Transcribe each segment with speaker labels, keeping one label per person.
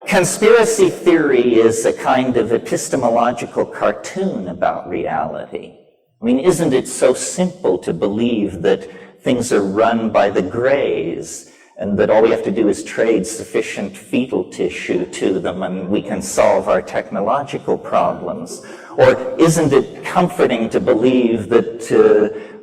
Speaker 1: Conspiracy theory is a kind of epistemological cartoon about reality. I mean, isn't it so simple to believe that things are run by the Greys and that all we have to do is trade sufficient fetal tissue to them and we can solve our technological problems? Or isn't it comforting to believe that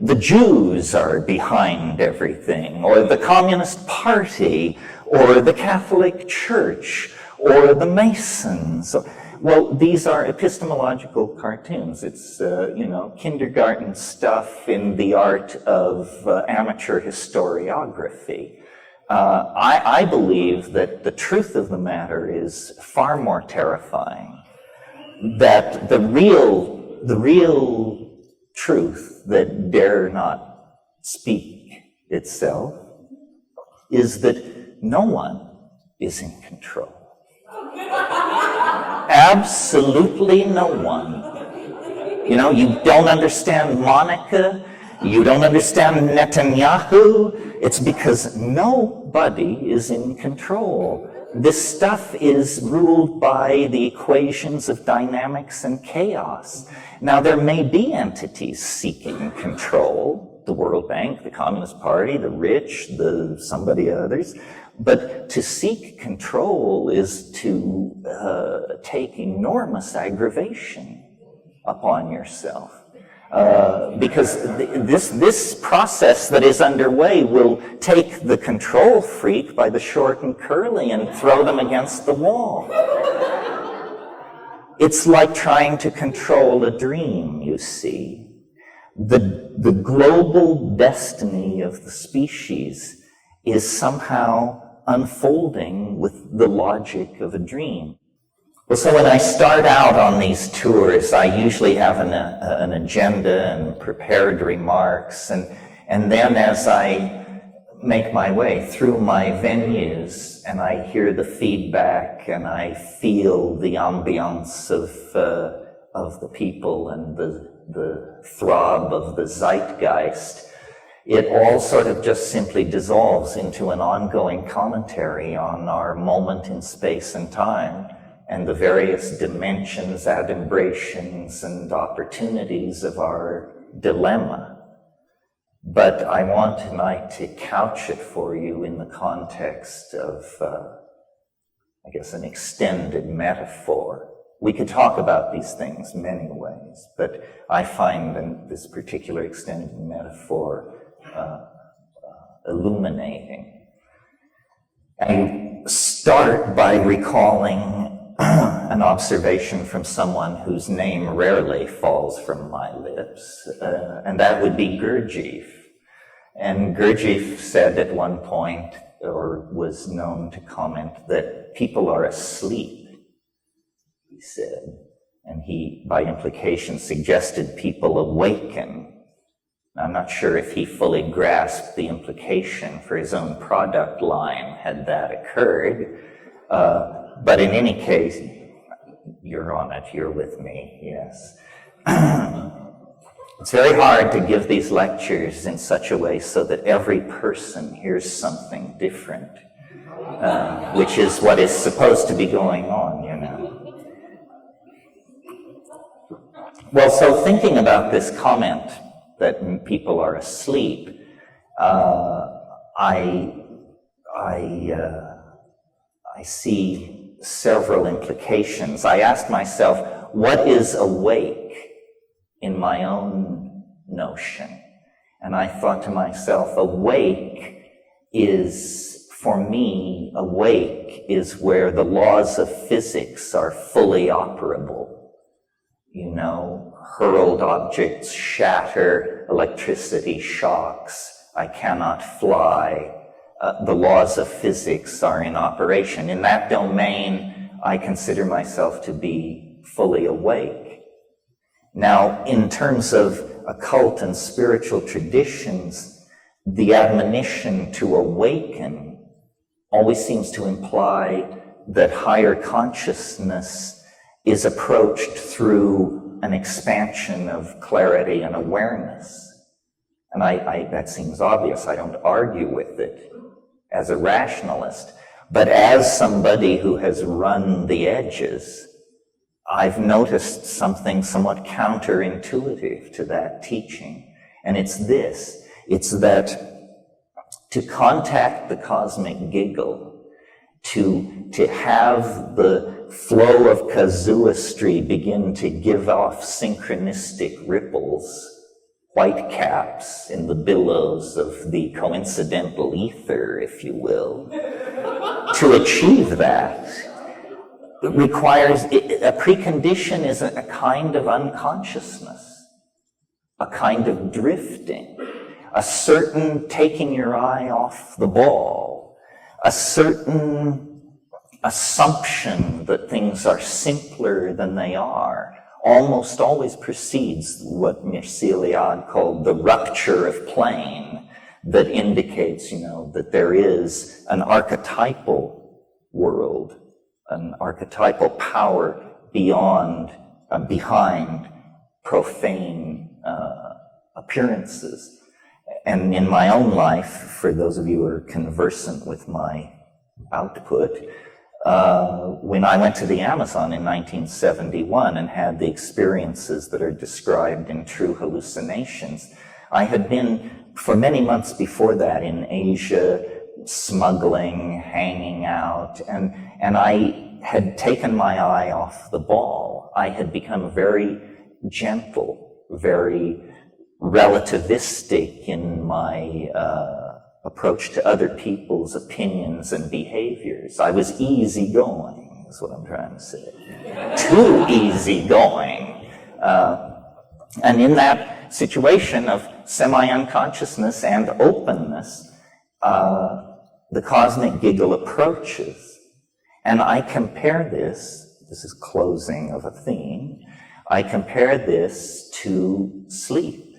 Speaker 1: the Jews are behind everything, or the Communist Party, or the Catholic Church, or the Masons? Well, these are epistemological cartoons. It's, kindergarten stuff in the art of amateur historiography. I believe that the truth of the matter is far more terrifying. That the real truth that dare not speak itself is that no one is in control. Absolutely no one. You don't understand Monica, you don't understand Netanyahu. It's because nobody is in control. This stuff is ruled by the equations of dynamics and chaos. Now, there may be entities seeking control, the World Bank, the Communist Party, the rich, somebody others, but to seek control is to take enormous aggravation upon yourself. Because this process that is underway will take the control freak by the short and curly and throw them against the wall. It's like trying to control a dream, you see. The global destiny of the species is somehow unfolding with the logic of a dream. Well, so when I start out on these tours, I usually have an agenda and prepared remarks, and then as I make my way through my venues and I hear the feedback and I feel the ambiance of the people and the throb of the zeitgeist, it all sort of just simply dissolves into an ongoing commentary on our moment in space and time, and the various dimensions, adumbrations, and opportunities of our dilemma. But I want tonight to couch it for you in the context of, an extended metaphor. We could talk about these things many ways, but I find this particular extended metaphor illuminating. I start by recalling an observation from someone whose name rarely falls from my lips, and that would be Gurdjieff. And Gurdjieff said at one point, or was known to comment, that people are asleep, he said. And he, by implication, suggested people awaken. I'm not sure if he fully grasped the implication for his own product line had that occurred. But in any case, you're on it, you're with me, yes. It's very hard to give these lectures in such a way so that every person hears something different, which is what is supposed to be going on, Well, so thinking about this comment that people are asleep, I see several implications. I asked myself, what is awake in my own notion? And I thought to myself, awake is, for me, awake is where the laws of physics are fully operable. Hurled objects shatter, electricity shocks, I cannot fly. The laws of physics are in operation. In that domain, I consider myself to be fully awake. Now, in terms of occult and spiritual traditions, the admonition to awaken always seems to imply that higher consciousness is approached through an expansion of clarity and awareness. And that seems obvious. I don't argue with it as a rationalist. But as somebody who has run the edges, I've noticed something somewhat counterintuitive to that teaching. And it's this. It's that to contact the cosmic giggle, to have the flow of casuistry begin to give off synchronistic ripples, white caps in the billows of the coincidental ether, if you will. To achieve that requires, a precondition is a kind of unconsciousness, a kind of drifting, a certain taking your eye off the ball, a certain assumption that things are simpler than they are, almost always precedes what Mircea Eliade called the rupture of plane, that indicates, that there is an archetypal world, an archetypal power behind profane appearances. And in my own life, for those of you who are conversant with my output, when I went to the Amazon in 1971 and had the experiences that are described in True Hallucinations, I had been, for many months before that, in Asia, smuggling, hanging out, and I had taken my eye off the ball. I had become very gentle, very relativistic in my approach to other people's opinions and behaviors. I was easygoing, is what I'm trying to say. Too easygoing. And in that situation of semi-unconsciousness and openness, the cosmic giggle approaches. And I compare this is closing of a theme, I compare this to sleep,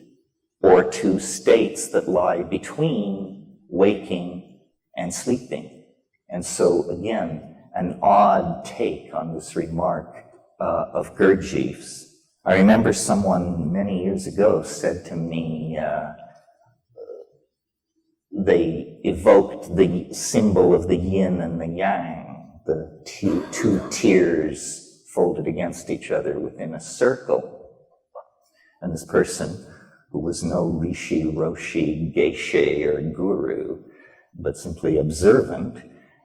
Speaker 1: or to states that lie between waking and sleeping. And so, again, an odd take on this remark of Gurdjieff's. I remember someone many years ago said to me, they evoked the symbol of the yin and the yang, the two tears folded against each other within a circle. And this person, who was no rishi, roshi, geshe, or guru, but simply observant,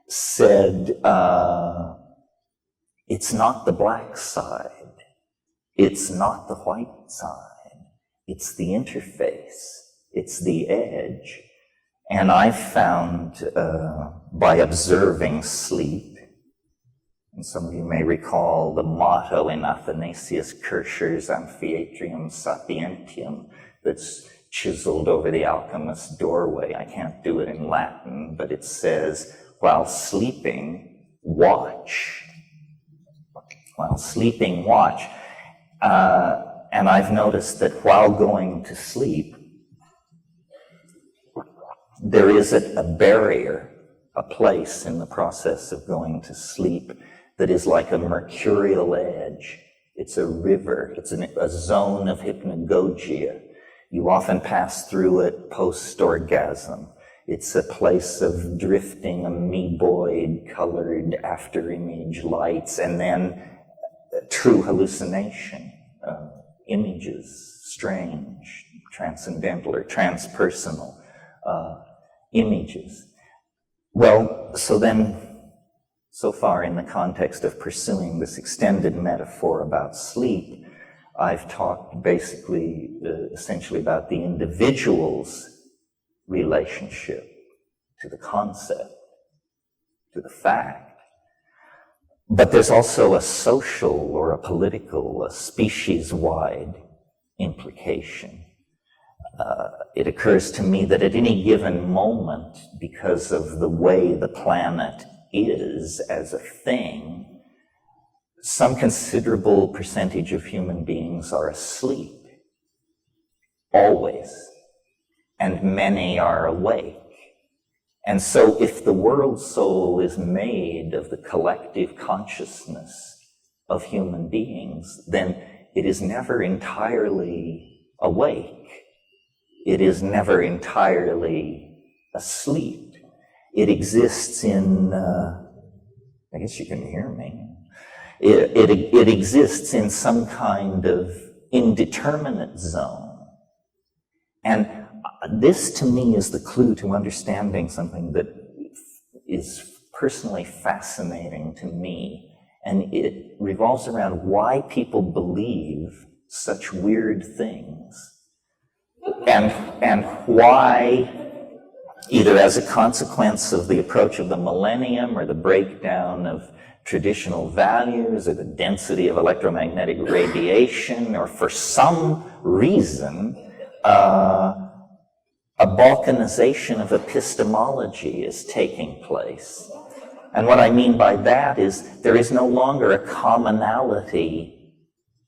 Speaker 1: said, it's not the black side, it's not the white side, it's the interface, it's the edge. And I found, by observing sleep, and some of you may recall the motto in Athanasius Kircher's Amphiatrium Sapientium that's chiseled over the alchemist's doorway. I can't do it in Latin, but it says, while sleeping, watch. While sleeping, watch. And I've noticed that while going to sleep, there is a barrier, a place in the process of going to sleep that is like a mercurial edge. It's a river. It's a zone of hypnagogia. You often pass through it post-orgasm. It's a place of drifting amoeboid colored after-image lights, and then true hallucination, images, strange, transcendental or transpersonal images. Well, so far in the context of pursuing this extended metaphor about sleep, I've talked basically, essentially about the individual's relationship to the concept, to the fact. But there's also a social or a political, a species-wide implication. It occurs to me that at any given moment, because of the way the planet is as a thing, some considerable percentage of human beings are asleep, always, and many are awake. And so if the world soul is made of the collective consciousness of human beings, then it is never entirely awake. It is never entirely asleep. It exists in, I guess you can hear me. It exists in some kind of indeterminate zone. And this, to me, is the clue to understanding something that is personally fascinating to me. And it revolves around why people believe such weird things. And why, either as a consequence of the approach of the millennium or the breakdown of traditional values or the density of electromagnetic radiation, or for some reason, a balkanization of epistemology is taking place. And what I mean by that is there is no longer a commonality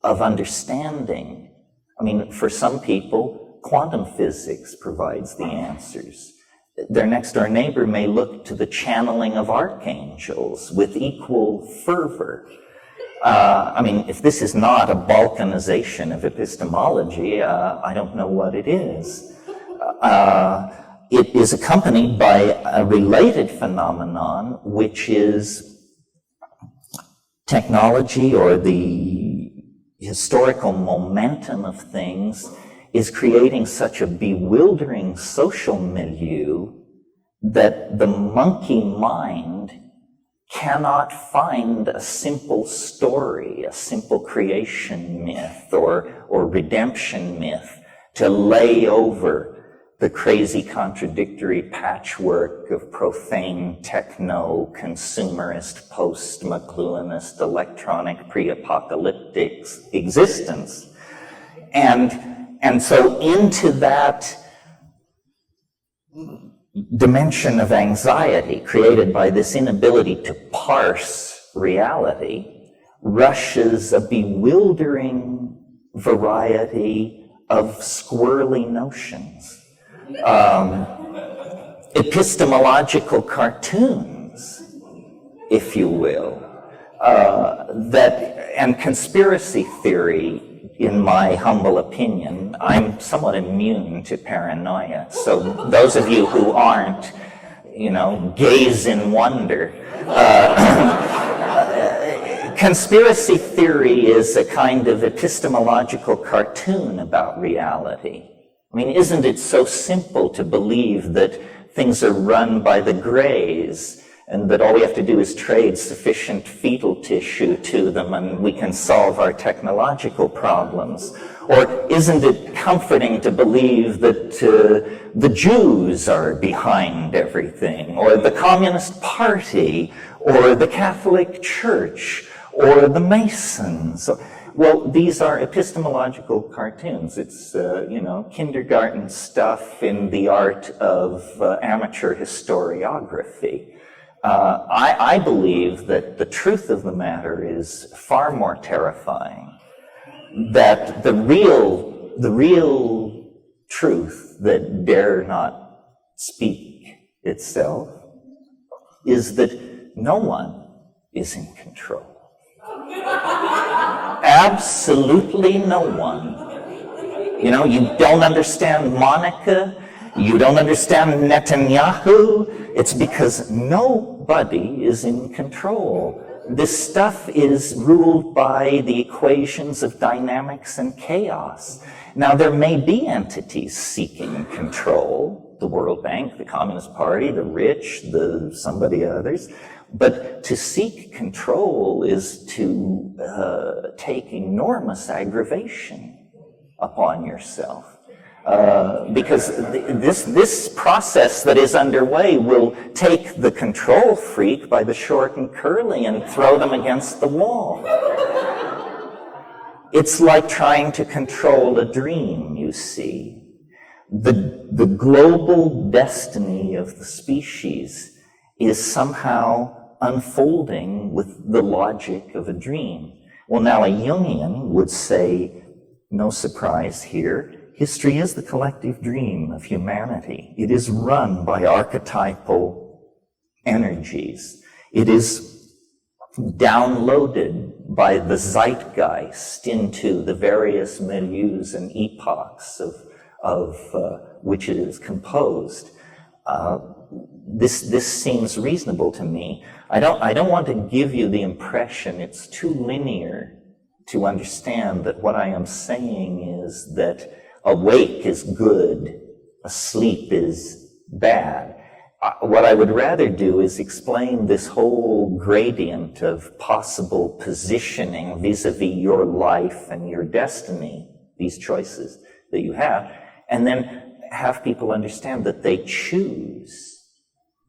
Speaker 1: of understanding. I mean, for some people, quantum physics provides the answers. Their next-door neighbor may look to the channeling of archangels with equal fervor. I mean, if this is not a balkanization of epistemology, I don't know what it is. It is accompanied by a related phenomenon, which is technology, or the historical momentum of things, is creating such a bewildering social milieu that the monkey mind cannot find a simple story, a simple creation myth or redemption myth to lay over the crazy contradictory patchwork of profane techno, consumerist, post-McLuhanist, electronic, pre-apocalyptic existence. And so into that dimension of anxiety created by this inability to parse reality rushes a bewildering variety of squirrely notions. Epistemological cartoons, if you will, and conspiracy theory. In my humble opinion, I'm somewhat immune to paranoia. So those of you who aren't, gaze in wonder. Conspiracy theory is a kind of epistemological cartoon about reality. I mean, isn't it so simple to believe that things are run by the Greys, and that all we have to do is trade sufficient fetal tissue to them and we can solve our technological problems? Or isn't it comforting to believe that the Jews are behind everything, or the Communist Party, or the Catholic Church, or the Masons? Well, these are epistemological cartoons. It's, kindergarten stuff in the art of amateur historiography. I believe that the truth of the matter is far more terrifying. That the real truth that dare not speak itself is that no one is in control. Absolutely no one. You don't understand Monica. You don't understand Netanyahu. It's because nobody is in control. This stuff is ruled by the equations of dynamics and chaos. Now, there may be entities seeking control, the World Bank, the Communist Party, the rich, somebody others, but to seek control is to take enormous aggravation upon yourself. Because this process that is underway will take the control freak by the short and curly and throw them against the wall. It's like trying to control a dream, you see. The global destiny of the species is somehow unfolding with the logic of a dream. Well, now a Jungian would say, no surprise here, history is the collective dream of humanity. It is run by archetypal energies. It is downloaded by the zeitgeist into the various milieus and epochs of which it is composed. this seems reasonable to me. I don't want to give you the impression it's too linear to understand that what I am saying is that awake is good, asleep is bad. What I would rather do is explain this whole gradient of possible positioning vis-a-vis your life and your destiny, these choices that you have, and then have people understand that they choose.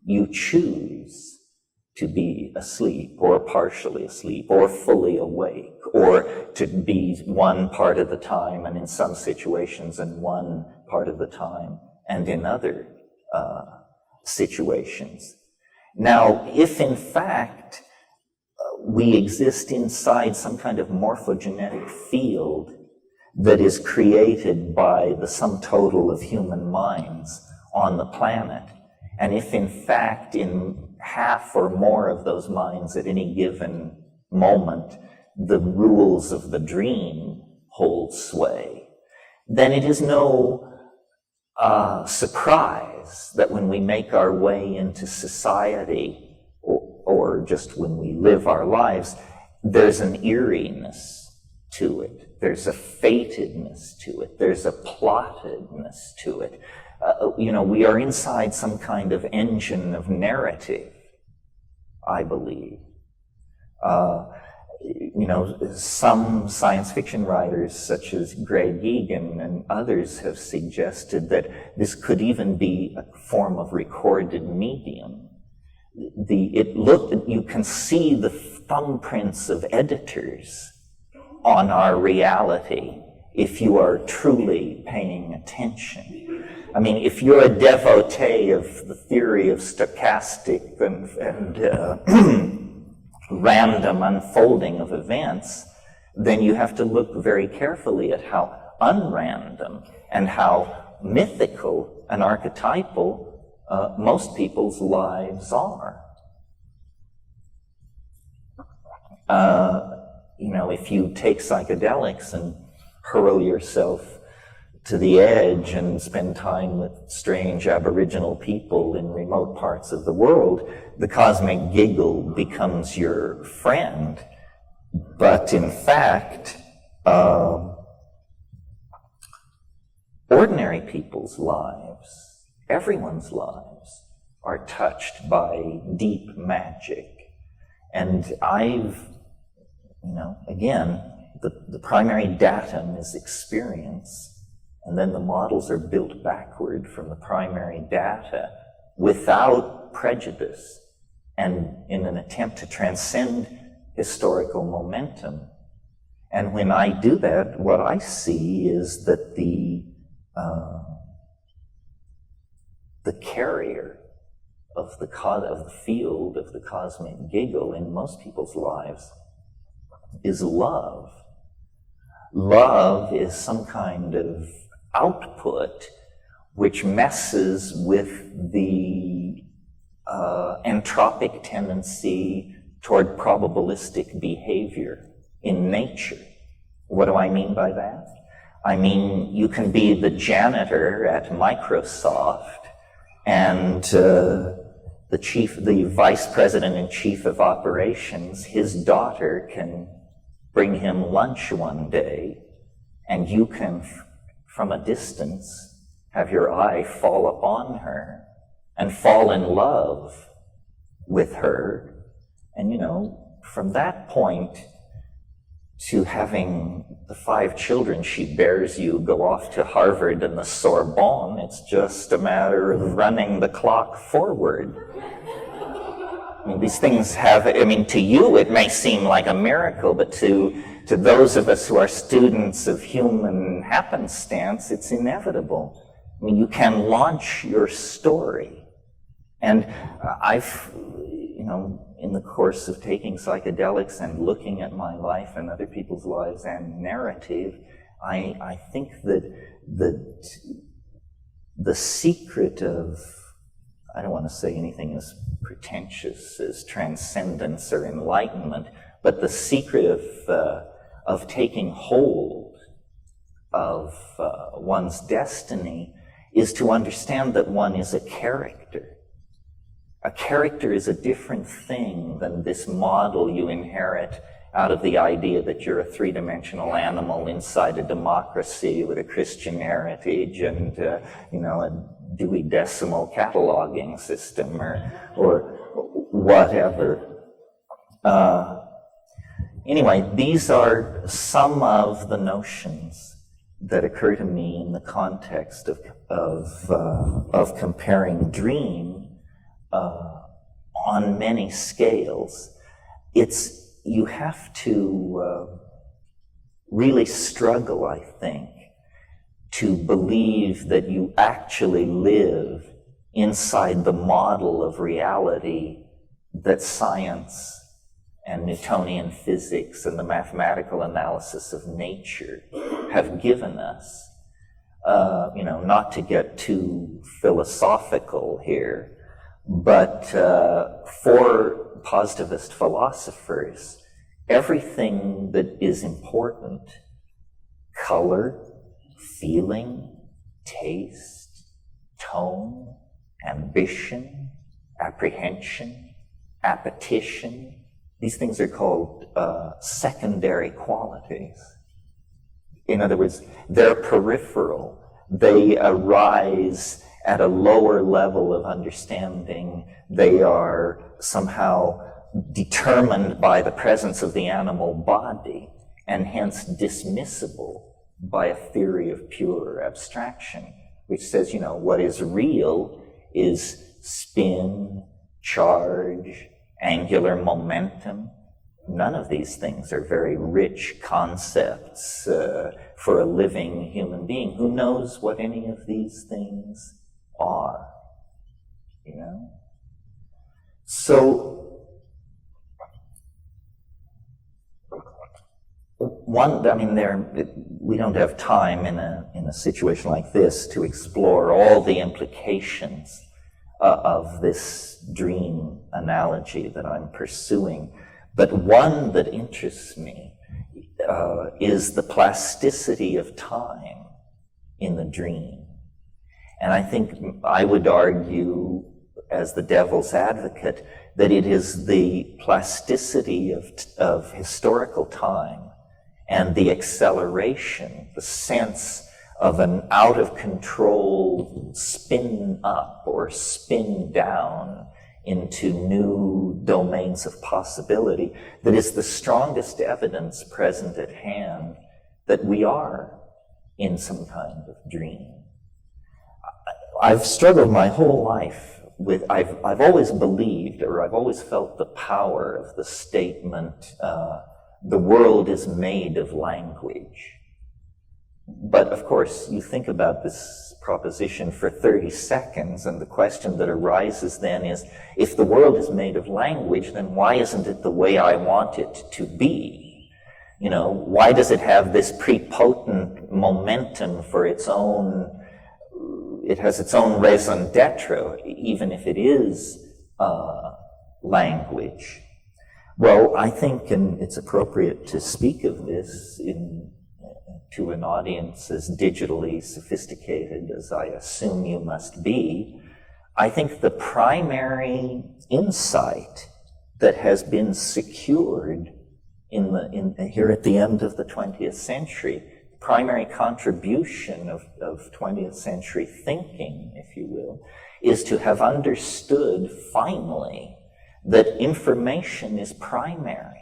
Speaker 1: You choose to be asleep or partially asleep or fully awake, or to be one part of the time and in some situations and one part of the time and in other situations. Now, if in fact we exist inside some kind of morphogenetic field that is created by the sum total of human minds on the planet, and if in fact in half or more of those minds at any given moment the rules of the dream hold sway, then it is no surprise that when we make our way into society, or just when we live our lives, there's an eeriness to it. There's a fatedness to it. There's a plottedness to it. We are inside some kind of engine of narrative, I believe. Some science fiction writers, such as Greg Egan and others, have suggested that this could even be a form of recorded medium. You can see the thumbprints of editors on our reality if you are truly paying attention. I mean, if you're a devotee of the theory of stochastic and random unfolding of events, then you have to look very carefully at how unrandom and how mythical and archetypal most people's lives are. If you take psychedelics and hurl yourself to the edge and spend time with strange Aboriginal people in remote parts of the world, the cosmic giggle becomes your friend. But in fact, ordinary people's lives, everyone's lives, are touched by deep magic. And again, the primary datum is experience. And then the models are built backward from the primary data without prejudice and in an attempt to transcend historical momentum. And when I do that, what I see is that the carrier of the field of the cosmic giggle in most people's lives is love. Love is some kind of output which messes with the entropic tendency toward probabilistic behavior in nature. What do I mean by that? I mean, you can be the janitor at Microsoft and the vice president and chief of operations, his daughter can bring him lunch one day, and you can, from a distance, have your eye fall upon her and fall in love with her. And from that point to having the 5 children she bears you go off to Harvard and the Sorbonne, it's just a matter of running the clock forward. I mean, these things to you it may seem like a miracle, but to those of us who are students of human happenstance, it's inevitable. I mean, you can launch your story. And I've, in the course of taking psychedelics and looking at my life and other people's lives and narrative, I think that the secret of, I don't want to say anything as pretentious as transcendence or enlightenment, but the secret of taking hold of one's destiny is to understand that one is a character. A character is a different thing than this model you inherit out of the idea that you're a three-dimensional animal inside a democracy with a Christian heritage and, a Dewey Decimal cataloging system or whatever. Anyway, these are some of the notions that occur to me in the context of comparing dream on many scales. You have to really struggle, I think, to believe that you actually live inside the model of reality that science and Newtonian physics and the mathematical analysis of nature have given us. Not to get too philosophical here, but for positivist philosophers, everything that is important, color, feeling, taste, tone, ambition, apprehension, appetition, these things are called secondary qualities. In other words, they're peripheral. They arise at a lower level of understanding. They are somehow determined by the presence of the animal body and hence dismissible by a theory of pure abstraction, which says, what is real is spin, charge, angular momentum. None of these things are very rich concepts for a living human being. Who knows what any of these things are? So, we don't have time in a situation like this to explore all the implications of this dream analogy that I'm pursuing. But one that interests me is the plasticity of time in the dream. And I think I would argue, as the devil's advocate, that it is the plasticity of historical time and the acceleration, the sense of an out-of-control spin up or spin down into new domains of possibility that is the strongest evidence present at hand that we are in some kind of dream. I've struggled my whole life with, I've always believed, or I've always felt the power of the statement, the world is made of language. But of course, you think about this proposition for 30 seconds, and the question that arises then is, if the world is made of language, then why isn't it the way I want it to be? Why does it have this prepotent momentum for its own, it has its own raison d'etre, even if it is language? Well, I think, and it's appropriate to speak of this to an audience as digitally sophisticated as I assume you must be, I think the primary insight that has been secured here at the end of the 20th century, primary contribution of 20th century thinking, if you will, is to have understood finally that information is primary,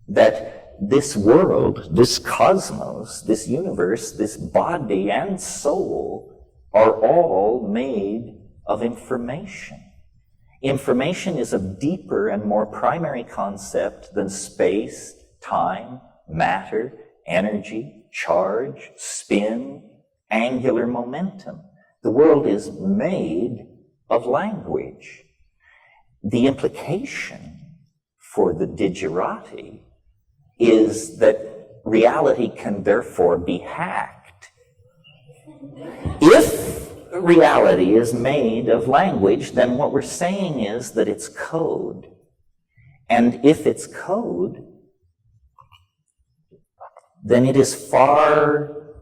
Speaker 1: that this world, this cosmos, this universe, this body and soul are all made of information. Information is a deeper and more primary concept than space, time, matter, energy, charge, spin, angular momentum. The world is made of language. The implication for the digerati is that reality can therefore be hacked. If reality is made of language, then what we're saying is that it's code. And if it's code, then it is far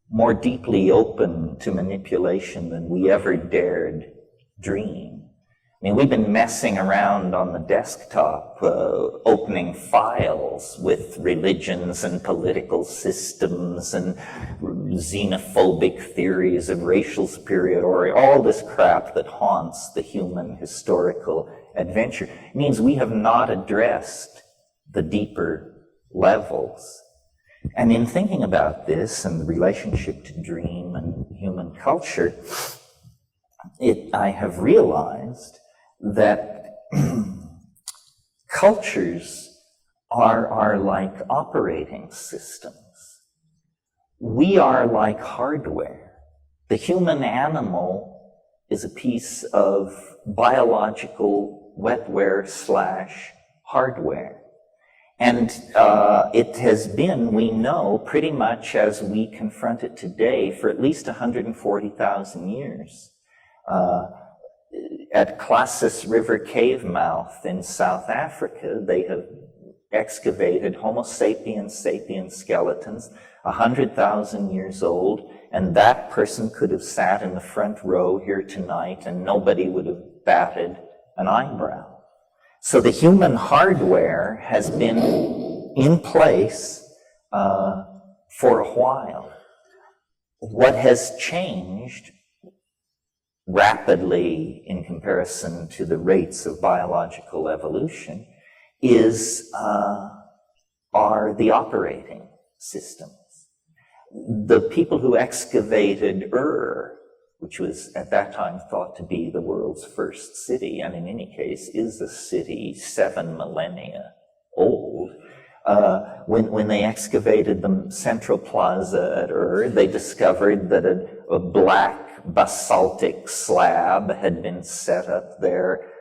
Speaker 1: more deeply open to manipulation than we ever dared dream. I mean, we've been messing around on the desktop, opening files with religions and political systems and xenophobic theories of racial superiority, all this crap that haunts the human historical adventure. It means we have not addressed the deeper levels. And in thinking about this and the relationship to dream and human culture, I have realized that cultures are like operating systems. We are like hardware. The human animal is a piece of biological wetware / hardware. And it has been, we know, pretty much as we confront it today for at least 140,000 years. At Klassus River cave mouth in South Africa, they have excavated Homo sapiens sapiens skeletons 100,000 years old, and that person could have sat in the front row here tonight and nobody would have batted an eyebrow. So the human hardware has been in place for a while. What has changed rapidly in comparison to the rates of biological evolution are the operating systems. The people who excavated which was at that time thought to be the world's first city, and in any case is a city 7 millennia old. When they excavated the central plaza at they discovered that a black basaltic slab had been set up there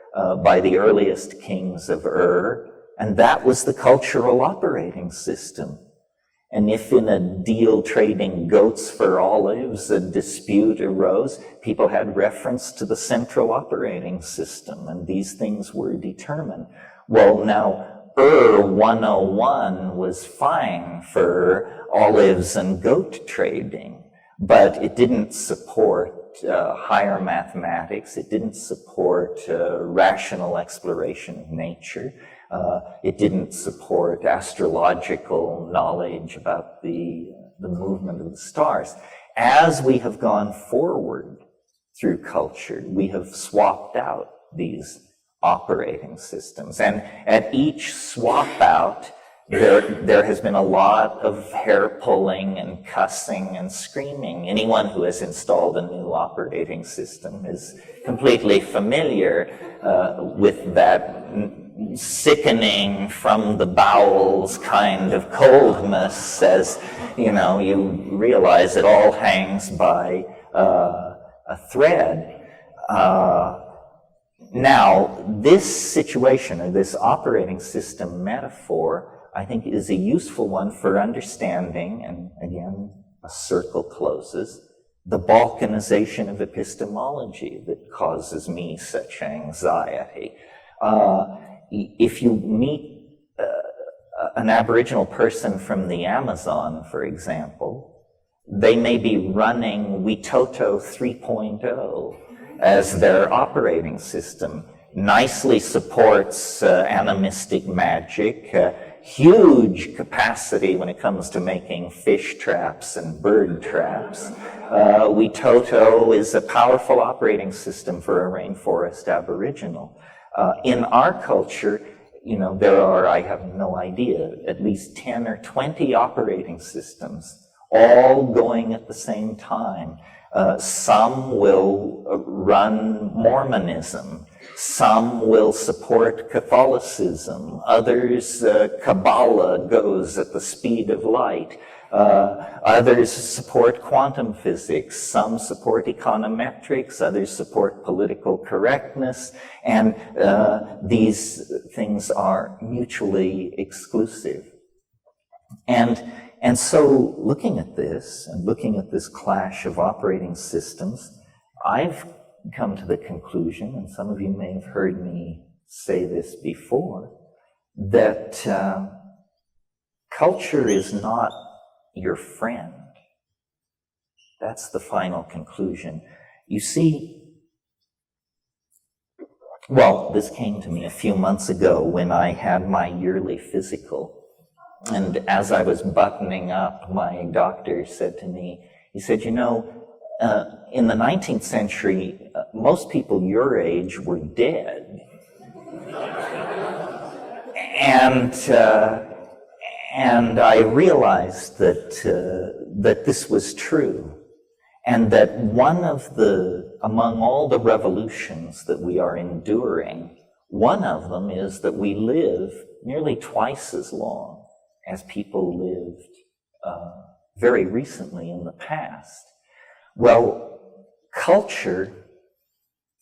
Speaker 1: by the earliest kings of and that was the cultural operating system. And if in a deal trading goats for olives a dispute arose, people had reference to the central operating system, and these things were determined. Well, now, 101 was fine for olives and goat trading, but it didn't support higher mathematics. It didn't support rational exploration of nature. It didn't support astrological knowledge about the movement of the stars. As we have gone forward through culture, we have swapped out these operating systems. And at each swap out, there has been a lot of hair pulling and cussing and screaming. Anyone who has installed a new operating system is completely familiar with that sickening from the bowels kind of coldness, as you realize it all hangs by a thread. Now, this situation, or this operating system metaphor, I think is a useful one for understanding, and again, a circle closes, the balkanization of epistemology that causes me such anxiety. If you meet an Aboriginal person from the Amazon, for example, they may be running Witoto 3.0 as their operating system. Nicely supports animistic magic, huge capacity when it comes to making fish traps and bird traps. Witoto is a powerful operating system for a rainforest Aboriginal. In our culture, there are, I have no idea, at least 10 or 20 operating systems, all going at the same time. Some will run Mormonism. Some will support Catholicism. Others, Kabbalah goes at the speed of light. Others support quantum physics. Some support econometrics. Others support political correctness. And these things are mutually exclusive. And so looking at this, and looking at this clash of operating systems, I've come to the conclusion, and some of you may have heard me say this before, that culture is not your friend. That's the final conclusion. You see, Well, this came to me a few months ago when I had my yearly physical. And as I was buttoning up, my doctor said to me, he said, you know, in the 19th century, most people your age were dead. And I realized that this was true, and that among all the revolutions that we are enduring, one of them is that we live nearly twice as long as people lived very recently in the past. Well, culture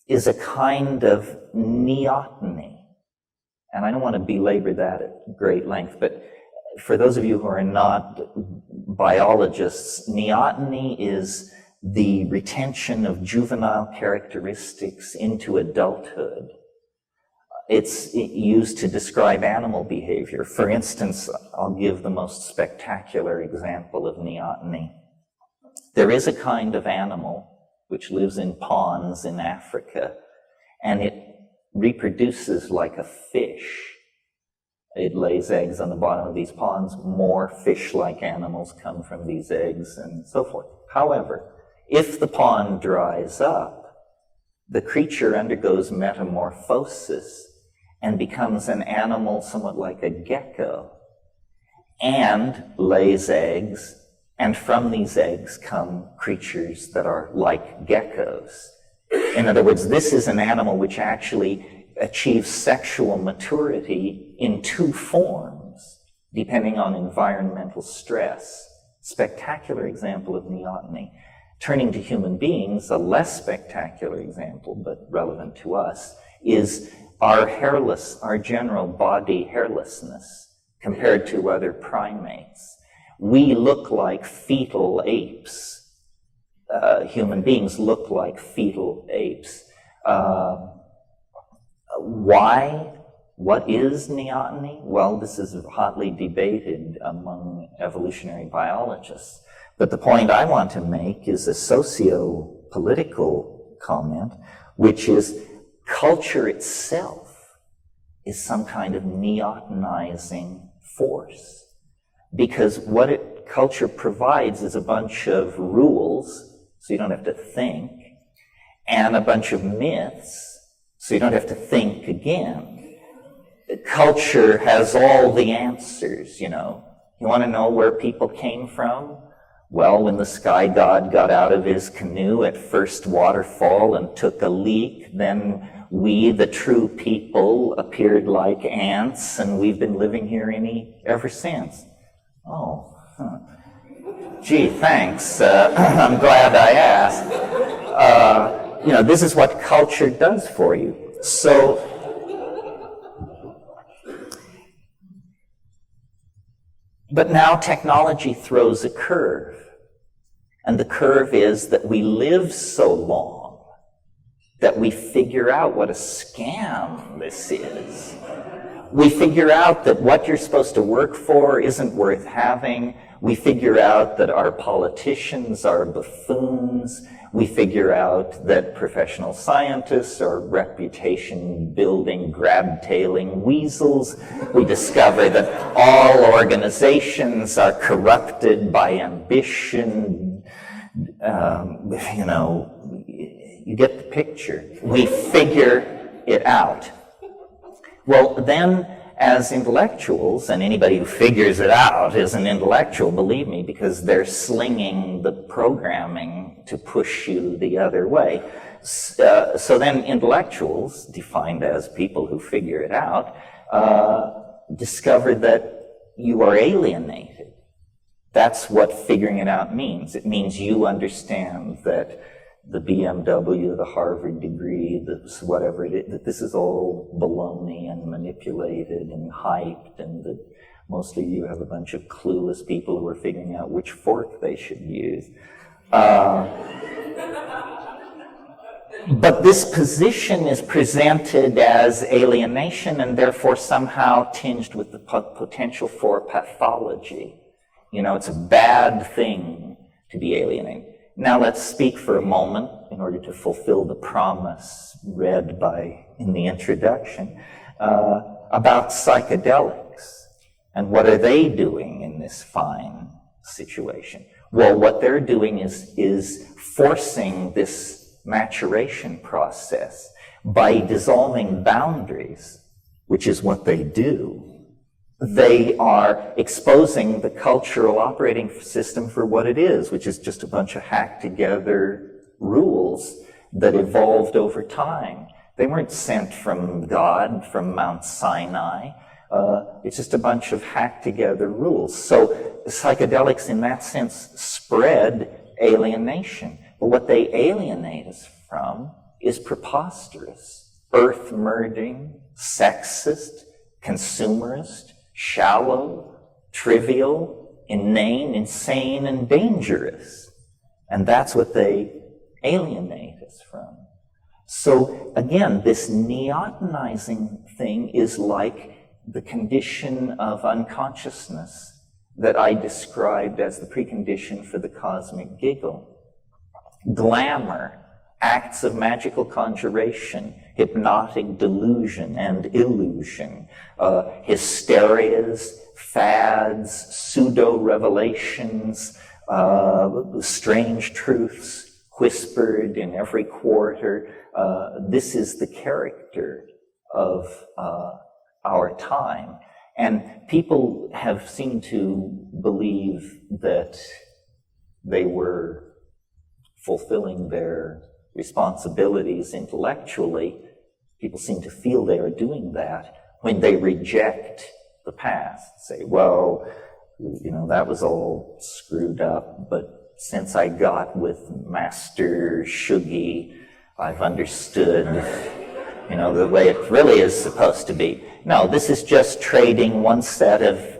Speaker 1: is a kind of neoteny. And I don't want to belabor that at great length, but for those of you who are not biologists, neoteny is the retention of juvenile characteristics into adulthood. It's used to describe animal behavior. For instance, I'll give the most spectacular example of neoteny. There is a kind of animal which lives in ponds in Africa, and it reproduces like a fish. It lays eggs on the bottom of these ponds. More fish-like animals come from these eggs and so forth. However, if the pond dries up, the creature undergoes metamorphosis and becomes an animal somewhat like a gecko, and lays eggs, and from these eggs come creatures that are like geckos. In other words, this is an animal which actually achieves sexual maturity in two forms, depending on environmental stress. Spectacular example of neoteny. Turning to human beings, a less spectacular example, but relevant to us, is our general body hairlessness compared to other primates. We look like fetal apes. Human beings look like fetal apes. Why? What is neoteny? Well, this is hotly debated among evolutionary biologists. But the point I want to make is a socio-political comment, which is culture itself is some kind of neotenizing force. Because what culture provides is a bunch of rules, so you don't have to think, and a bunch of myths, so you don't have to think again. Culture has all the answers, you know. You want to know where people came from? Well, when the sky god got out of his canoe at first waterfall and took a leak, then we, the true people, appeared like ants, and we've been living here ever since. Oh, gee, thanks. I'm glad I asked. You know, this is what culture does for you. So, but now technology throws a curve. And the curve is that we live so long that we figure out what a scam this is. We figure out that what you're supposed to work for isn't worth having. We figure out that our politicians are buffoons. We figure out that professional scientists are reputation-building, grab-tailing weasels. We discover that all organizations are corrupted by ambition. You know, you get the picture. We figure it out. Well, then, as intellectuals, and anybody who figures it out is an intellectual, believe me, because they're slinging the programming to push you the other way. So then intellectuals, defined as people who figure it out, discover that you are alienated. That's what figuring it out means. It means you understand that the BMW, the Harvard degree, whatever it is, that this is all baloney and manipulated and hyped, and that most of you have a bunch of clueless people who are figuring out which fork they should use. But this position is presented as alienation and therefore somehow tinged with the potential for pathology. You know, it's a bad thing to be alienated. Now let's speak for a moment, in order to fulfill the promise read in the introduction, about psychedelics. And what are they doing in this fine situation? Well, what they're doing is forcing this maturation process by dissolving boundaries, which is what they do. They are exposing the cultural operating system for what it is, which is just a bunch of hacked together rules that evolved over time. They weren't sent from God, from Mount Sinai. It's just a bunch of hacked together rules. So psychedelics in that sense spread alienation. But what they alienate us from is preposterous, earth-merging, sexist, consumerist, shallow, trivial, inane, insane, and dangerous. And that's what they alienate us from. So again, this neotenizing thing is like the condition of unconsciousness that I described as the precondition for the cosmic giggle. Glamour, acts of magical conjuration, hypnotic delusion and illusion, hysterias, fads, pseudo-revelations, strange truths whispered in every quarter. This is the character of our time. And people have seemed to believe that they were fulfilling their responsibilities intellectually. People seem to feel they are doing that when they reject the past. Say, well, that was all screwed up, but since I got with Master Shuggie, I've understood, the way it really is supposed to be. No, this is just trading one set of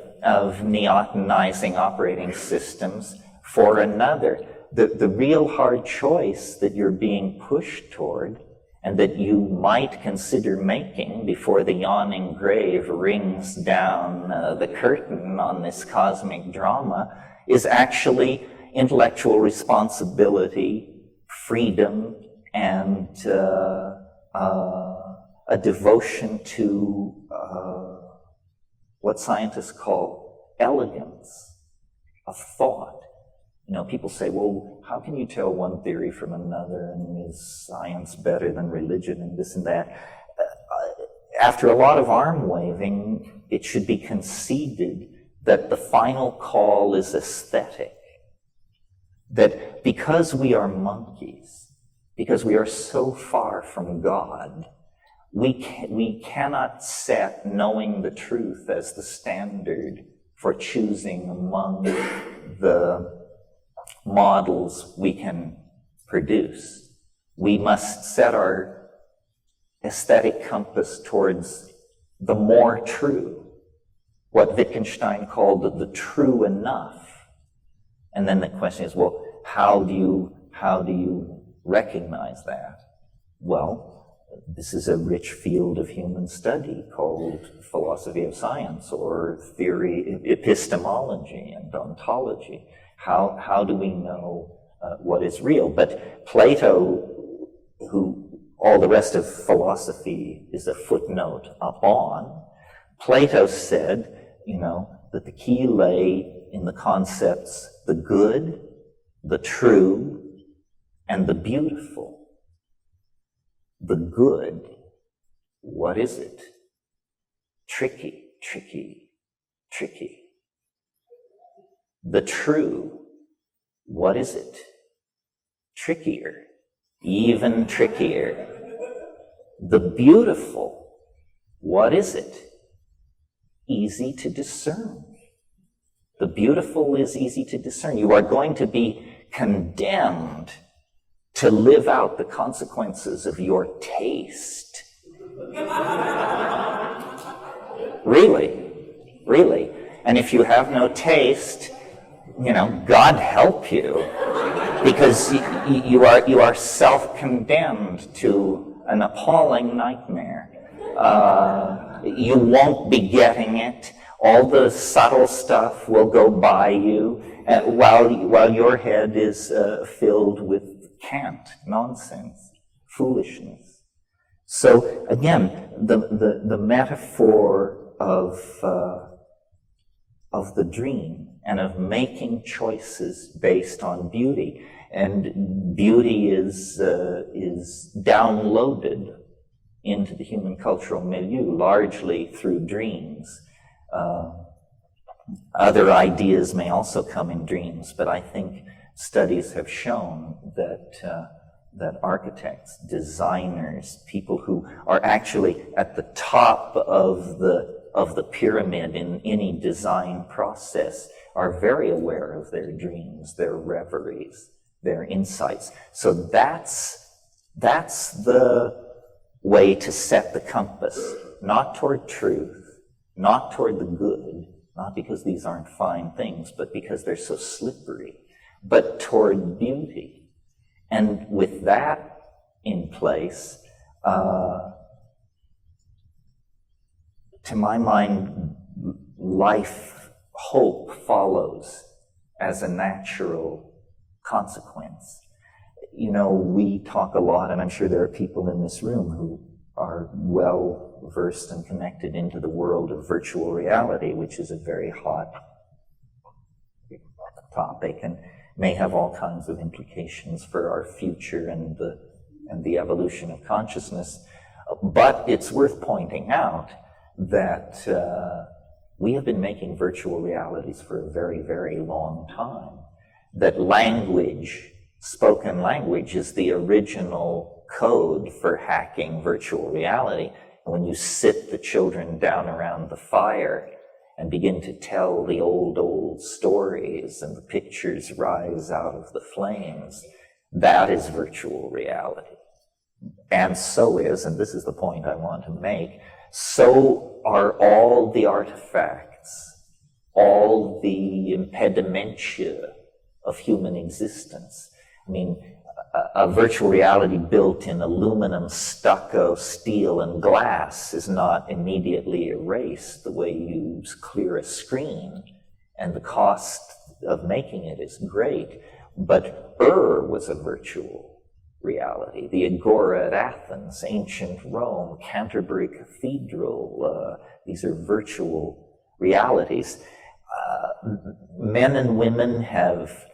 Speaker 1: neotenizing operating systems for another. The real hard choice that you're being pushed toward, and that you might consider making before the yawning grave rings down the curtain on this cosmic drama, is actually intellectual responsibility, freedom, and a devotion to what scientists call elegance of thought. People say, well, how can you tell one theory from another, and is science better than religion, and this and that? After a lot of arm waving, it should be conceded that the final call is aesthetic. That because we are monkeys, because we are so far from God, we cannot set knowing the truth as the standard for choosing among the models we can produce. We must set our aesthetic compass towards the more true, what Wittgenstein called the true enough. And then the question is, well, how do you recognize that? Well, this is a rich field of human study called philosophy of science, or theory, epistemology and ontology. How do we know what is real? But Plato, who all the rest of philosophy is a footnote upon, Plato said, that the key lay in the concepts the good, the true, and the beautiful. The good, what is it? Tricky, tricky, tricky. The true, what is it? Trickier, even trickier. The beautiful, what is it? Easy to discern. The beautiful is easy to discern. You are going to be condemned to live out the consequences of your taste. Really. And if you have no taste, God help you, because you are self-condemned to an appalling nightmare. You won't be getting it, All the subtle stuff will go by you, while your head is filled with cant, nonsense, foolishness. So again, the metaphor of the dream and of making choices based on beauty, and beauty is downloaded into the human cultural milieu largely through dreams. Other ideas may also come in dreams, but I think studies have shown that architects, designers, people who are actually at the top of the pyramid in any design process are very aware of their dreams, their reveries, their insights. So that's the way to set the compass, not toward truth, not toward the good, not because these aren't fine things, but because they're so slippery, but toward beauty. And with that in place, to my mind, hope follows as a natural consequence. You know, we talk a lot, and I'm sure there are people in this room who are well versed and connected into the world of virtual reality, which is a very hot topic and may have all kinds of implications for our future and the evolution of consciousness. But it's worth pointing out that we have been making virtual realities for a very, very long time. That language, spoken language, is the original code for hacking virtual reality. When you sit the children down around the fire and begin to tell the old stories and the pictures rise out of the flames, that is virtual reality. And so is, and this is the point I want to make, so are all the artifacts, all the impedimenta of human existence. I mean, a virtual reality built in aluminum, stucco, steel, and glass is not immediately erased the way you clear a screen, and the cost of making it is great. But was a virtual reality. The Agora at Athens, ancient Rome, Canterbury Cathedral, these are virtual realities. Men and women have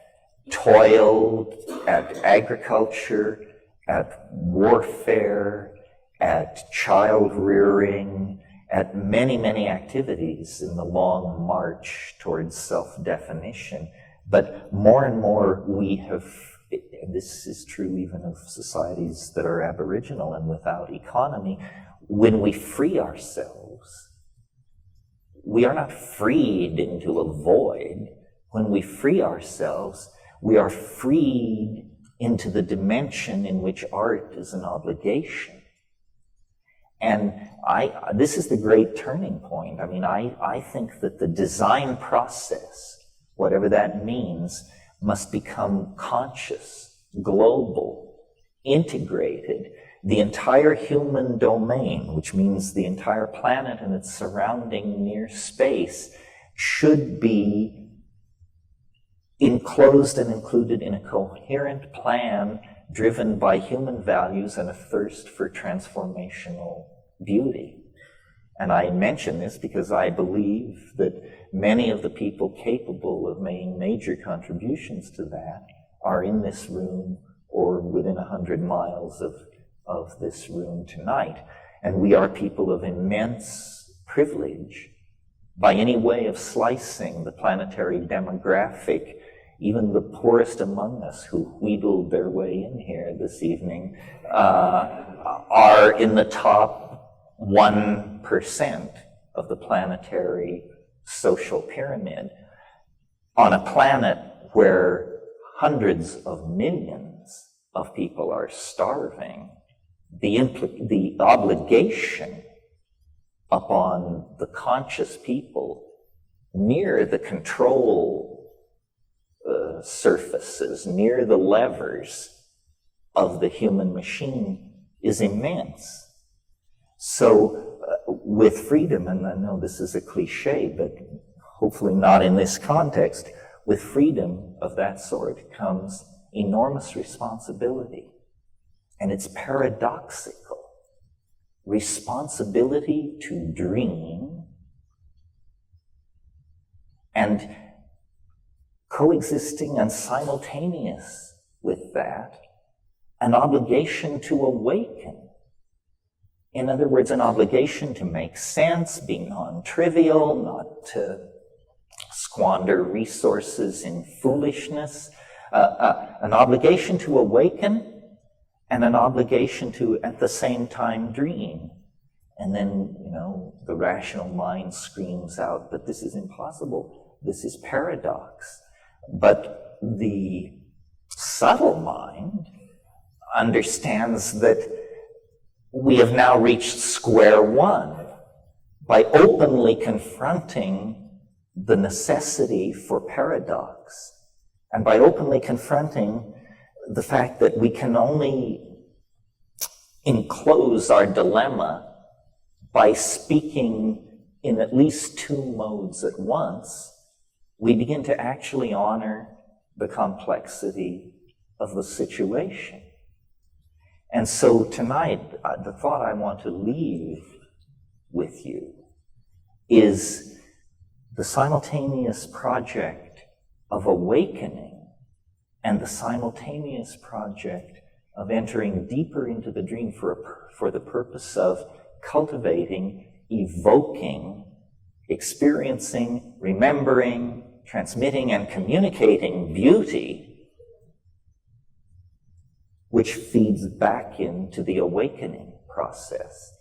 Speaker 1: toiled at agriculture, at warfare, at child rearing, at many, many activities in the long march towards self-definition. But more and more we have, and this is true even of societies that are aboriginal and without economy, when we free ourselves, we are not freed into a void. When we free ourselves, we are freed into the dimension in which art is an obligation. And this is the great turning point. I mean, I think that the design process, whatever that means, must become conscious, global, integrated. The entire human domain, which means the entire planet and its surrounding near space, should be enclosed and included in a coherent plan driven by human values and a thirst for transformational beauty. And I mention this because I believe that many of the people capable of making major contributions to that are in this room or within 100 miles of this room tonight. And we are people of immense privilege by any way of slicing the planetary demographic. Even the poorest among us who wheedled their way in here this evening are in the top 1% of the planetary social pyramid on a planet where hundreds of millions of people are starving. The obligation upon the conscious people near the control surfaces, near the levers of the human machine is immense. So with freedom, and I know this is a cliche, but hopefully not in this context, with freedom of that sort comes enormous responsibility. And it's paradoxical. Responsibility to dream and coexisting and simultaneous with that, an obligation to awaken. In other words, an obligation to make sense, be non-trivial, not to squander resources in foolishness, an obligation to awaken, and an obligation to, at the same time, dream. And then, the rational mind screams out, but this is impossible. This is paradox. But the subtle mind understands that we have now reached square one by openly confronting the necessity for paradox, and by openly confronting the fact that we can only enclose our dilemma by speaking in at least two modes at once. We begin to actually honor the complexity of the situation. And so tonight, the thought I want to leave with you is the simultaneous project of awakening and the simultaneous project of entering deeper into the dream for the purpose of cultivating, evoking, experiencing, remembering, transmitting, and communicating beauty, which feeds back into the awakening process.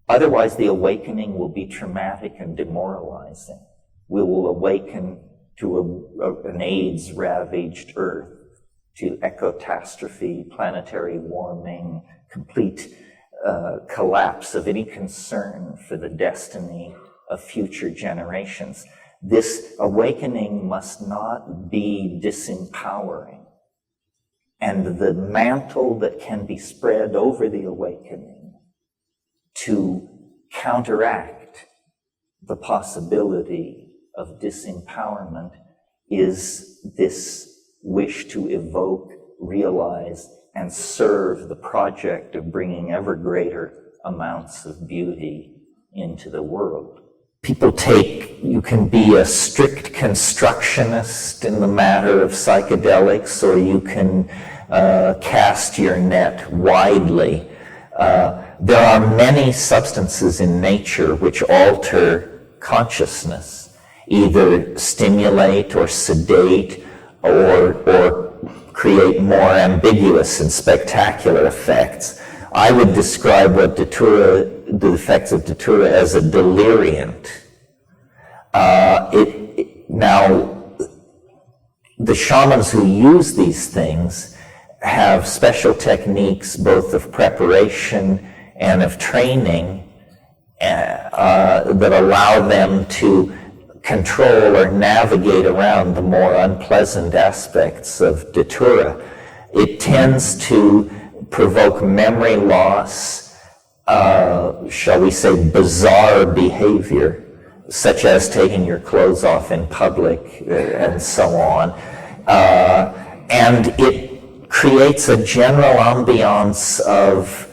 Speaker 1: Otherwise, the awakening will be traumatic and demoralizing. We will awaken to an AIDS-ravaged Earth, to ecotastrophe, planetary warming, complete collapse of any concern for the destiny of future generations. This awakening must not be disempowering. And the mantle that can be spread over the awakening to counteract the possibility of disempowerment is this wish to evoke, realize, and serve the project of bringing ever greater amounts of beauty into the world. People you can be a strict constructionist in the matter of psychedelics, or you can cast your net widely. There are many substances in nature which alter consciousness, either stimulate or sedate or create more ambiguous and spectacular effects. I would describe the effects of datura as a deliriant. Now, the shamans who use these things have special techniques both of preparation and of training that allow them to control or navigate around the more unpleasant aspects of datura. It tends to provoke memory loss, shall we say bizarre behavior, such as taking your clothes off in public and so on. And it creates a general ambiance of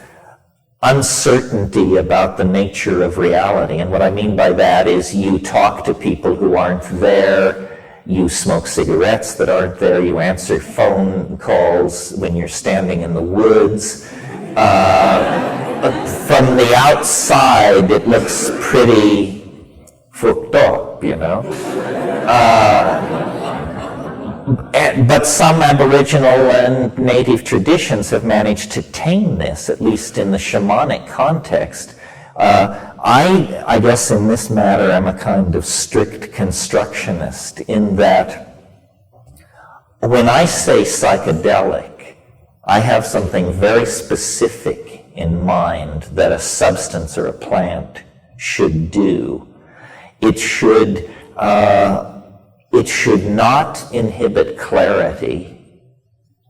Speaker 1: uncertainty about the nature of reality. And what I mean by that is you talk to people who aren't there, you smoke cigarettes that aren't there, you answer phone calls when you're standing in the woods. From the outside, it looks pretty fucked up, But some Aboriginal and Native traditions have managed to tame this, at least in the shamanic context. I guess in this matter, I'm a kind of strict constructionist in that when I say psychedelic, I have something very specific in mind that a substance or a plant should do. It should not inhibit clarity.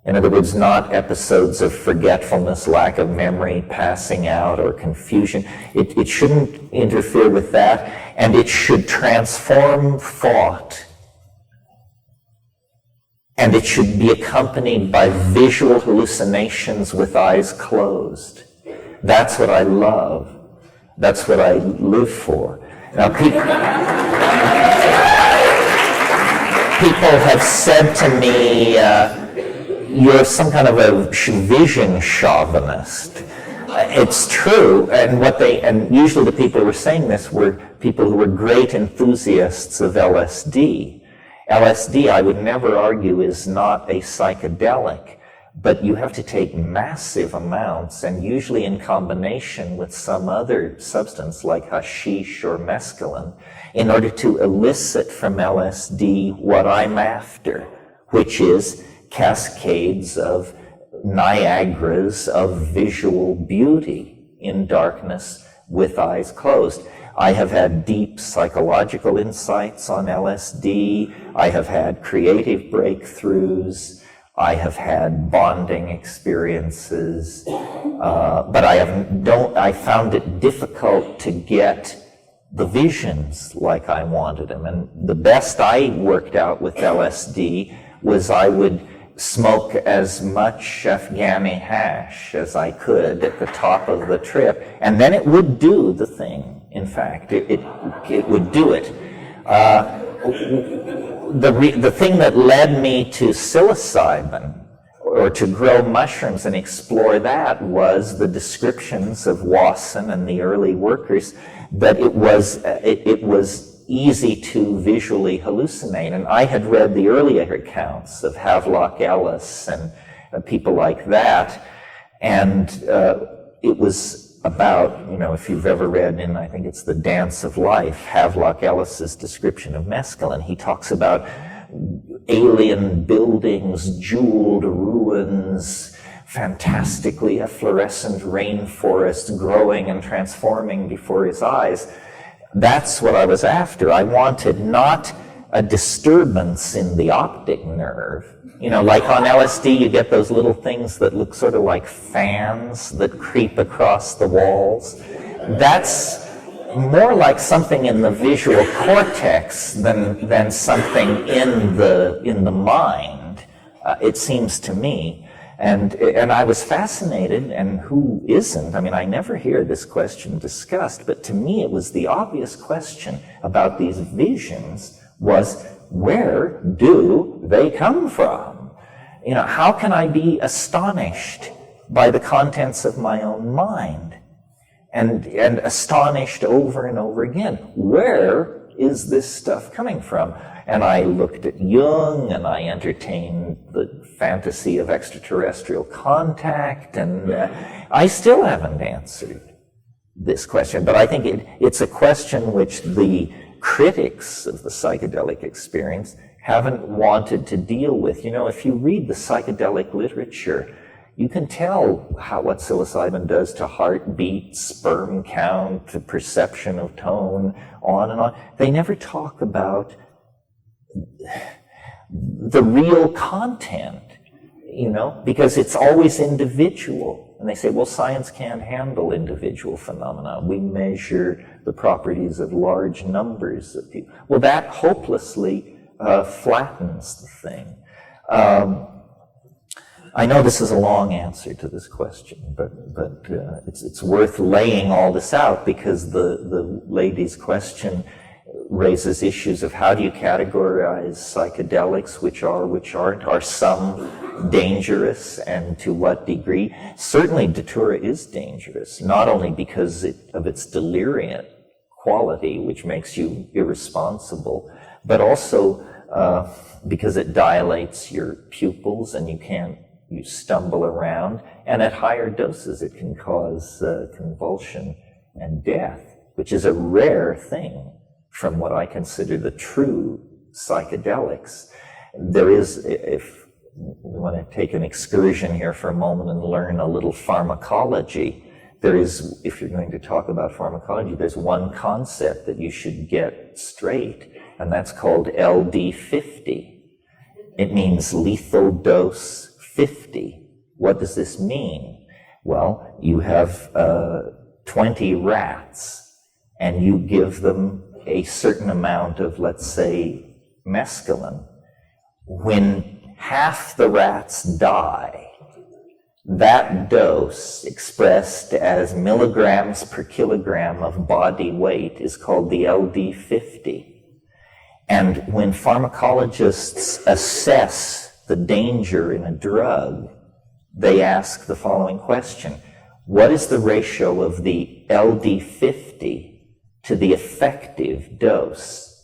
Speaker 1: In other words, not episodes of forgetfulness, lack of memory, passing out, or confusion. It shouldn't interfere with that, and it should transform thought. And it should be accompanied by visual hallucinations with eyes closed. That's what I love. That's what I live for. Now, people have said to me, you're some kind of a vision chauvinist. It's true, and usually the people who were saying this were people who were great enthusiasts of LSD. LSD, I would never argue, is not a psychedelic, but you have to take massive amounts, and usually in combination with some other substance like hashish or mescaline, in order to elicit from LSD what I'm after, which is cascades of Niagaras of visual beauty in darkness with eyes closed. I have had deep psychological insights on LSD. I have had creative breakthroughs. I have had bonding experiences, but I found it difficult to get the visions like I wanted them. And the best I worked out with LSD was I would smoke as much Afghani hash as I could at the top of the trip, and then it would do the thing. In fact, it would do it. The thing that led me to psilocybin, or to grow mushrooms and explore that, was the descriptions of Wasson and the early workers, that it was easy to visually hallucinate. And I had read the earlier accounts of Havelock Ellis and people like that, and it was about, if you've ever read in, I think it's The Dance of Life, Havelock Ellis's description of mescaline, he talks about alien buildings, jeweled ruins, fantastically efflorescent rainforests growing and transforming before his eyes. That's what I was after. I wanted not a disturbance in the optic nerve. Like on LSD, you get those little things that look sort of like fans that creep across the walls. That's more like something in the visual cortex than something in the mind, it seems to me. And I was fascinated, and who isn't? I mean, I never hear this question discussed, but to me it was the obvious question about these visions was, where do they come from? How can I be astonished by the contents of my own mind? And astonished over and over again. Where is this stuff coming from? And I looked at Jung, and I entertained the fantasy of extraterrestrial contact, and I still haven't answered this question. But I think it's a question which the critics of the psychedelic experience haven't wanted to deal with. If you read the psychedelic literature, you can tell what psilocybin does to heartbeat, sperm count, to perception of tone, on and on. They never talk about the real content, because it's always individual. And they say, well, science can't handle individual phenomena. We measure the properties of large numbers of people. Well, that hopelessly flattens the thing. I know this is a long answer to this question, but it's worth laying all this out, because the lady's question raises issues of how do you categorize psychedelics, which aren't, are some dangerous, and to what degree? Certainly Datura is dangerous, not only because of its delirium quality, which makes you irresponsible, but also because it dilates your pupils and you stumble around, and at higher doses it can cause convulsion and death, which is a rare thing from what I consider the true psychedelics. There is, if we want to take an excursion here for a moment and learn a little pharmacology, there is, if you're going to talk about pharmacology, there's one concept that you should get straight, and that's called LD50. It means lethal dose 50. What does this mean? Well, you have 20 rats, and you give them a certain amount of, let's say, mescaline. When half the rats die, that dose, expressed as milligrams per kilogram of body weight, is called the LD50. And when pharmacologists assess the danger in a drug, they ask the following question: what is the ratio of the LD50 to the effective dose?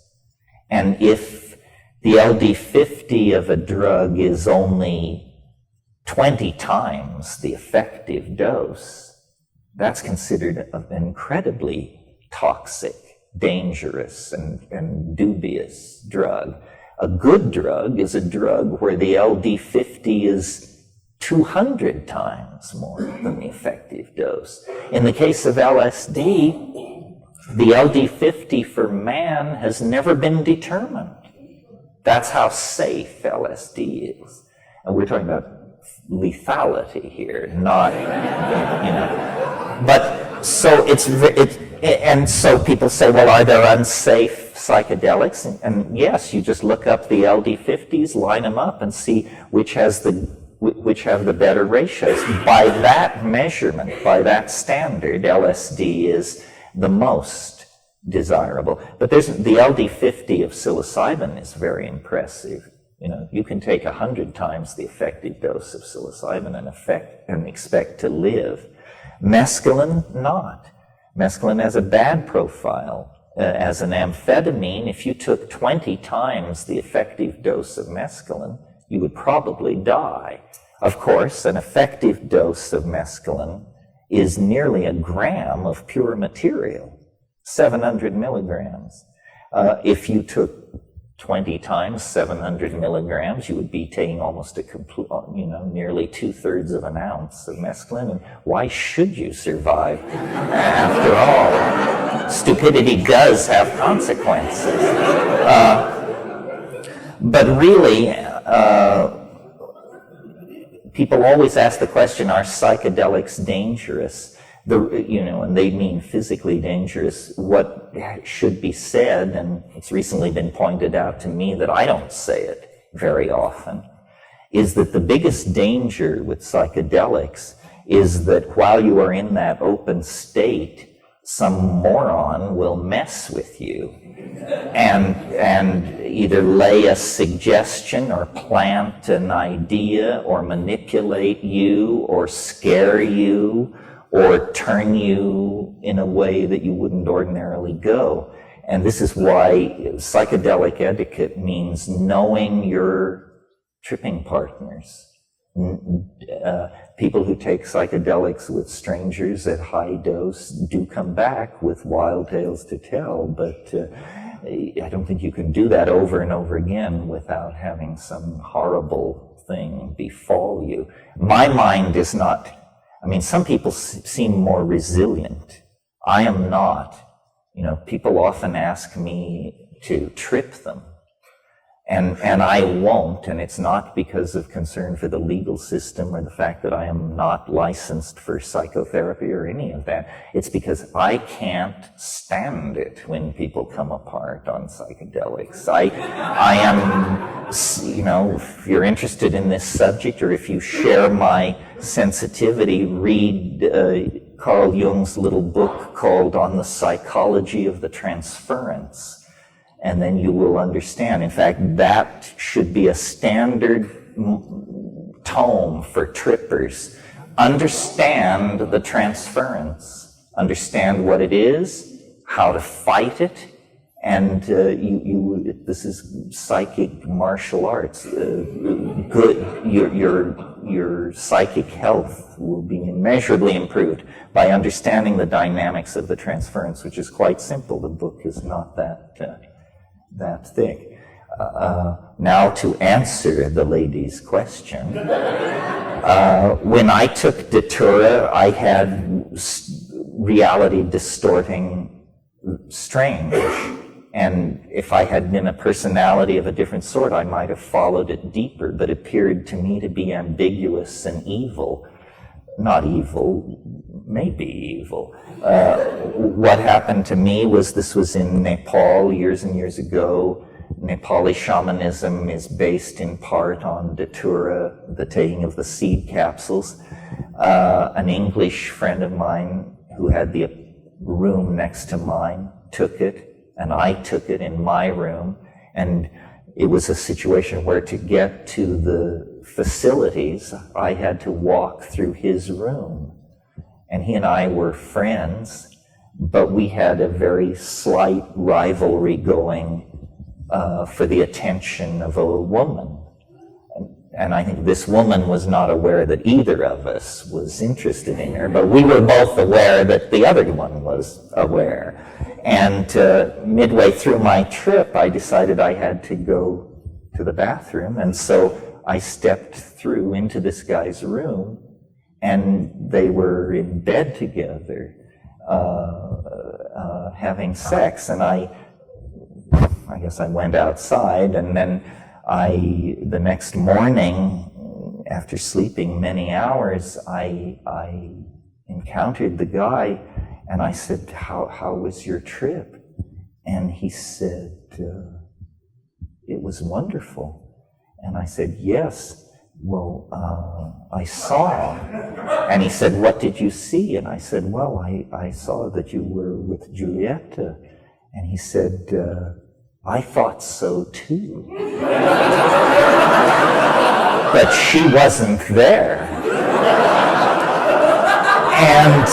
Speaker 1: And if the LD50 of a drug is only 20 times the effective dose, that's considered an incredibly toxic, dangerous, and dubious drug. A good drug is a drug where the LD50 is 200 times more than the effective dose. In the case of LSD, the LD50 for man has never been determined. That's how safe LSD is. And we're talking about lethality here, not, But so and so people say, well, are there unsafe psychedelics? And yes, you just look up the LD50s, line them up, and see which have the better ratios. By that measurement, by that standard, LSD is the most desirable. But the LD50 of psilocybin is very impressive. You can take 100 times the effective dose of psilocybin and expect to live. Mescaline, not. Mescaline has a bad profile. As an amphetamine, if you took 20 times the effective dose of mescaline, you would probably die. Of course, an effective dose of mescaline is nearly a gram of pure material, 700 milligrams. If you took 20 times 700 milligrams, you would be taking almost a complete, nearly 2/3 of an ounce of mescaline. And why should you survive? After all, stupidity does have consequences. But really, people always ask the question, are psychedelics dangerous? And they mean physically dangerous. What should be said, and it's recently been pointed out to me that I don't say it very often, is that the biggest danger with psychedelics is that while you are in that open state, some moron will mess with you and either lay a suggestion or plant an idea or manipulate you or scare you or turn you in a way that you wouldn't ordinarily go. And this is why psychedelic etiquette means knowing your tripping partners. People who take psychedelics with strangers at high dose do come back with wild tales to tell, but I don't think you can do that over and over again without having some horrible thing befall you. My mind is not, some people seem more resilient. I am not. People often ask me to trip them. And I won't, and it's not because of concern for the legal system or the fact that I am not licensed for psychotherapy or any of that. It's because I can't stand it when people come apart on psychedelics. I am, if you're interested in this subject or if you share my sensitivity, read Carl Jung's little book called On the Psychology of the Transference. And then you will understand. In fact, that should be a standard tome for trippers. Understand the transference. Understand what it is, how to fight it, and this is psychic martial arts. Your psychic health will be immeasurably improved by understanding the dynamics of the transference, which is quite simple. The book is not that thick. Now to answer the lady's question, when I took Datura, I had reality distorting strange And if I had been a personality of a different sort, I might have followed it deeper, but it appeared to me to be ambiguous and evil. Not evil, maybe evil. What happened to me was, this was in Nepal years and years ago. Nepali shamanism is based in part on datura, the taking of the seed capsules. An English friend of mine who had the room next to mine took it, and I took it in my room, and it was a situation where to get to the facilities, I had to walk through his room. And he and I were friends, but we had a very slight rivalry going for the attention of a woman. And I think this woman was not aware that either of us was interested in her, but we were both aware that the other one was aware. And midway through my trip, I decided I had to go to the bathroom, and so I stepped through into this guy's room, and they were in bed together, having sex, and I guess I went outside, and then the next morning, after sleeping many hours, I encountered the guy, and I said, how was your trip? And he said, it was wonderful. And I said, yes, well, I saw. And he said, what did you see? And I said, well, I saw that you were with Julieta. And he said, I thought so too. But she wasn't there. And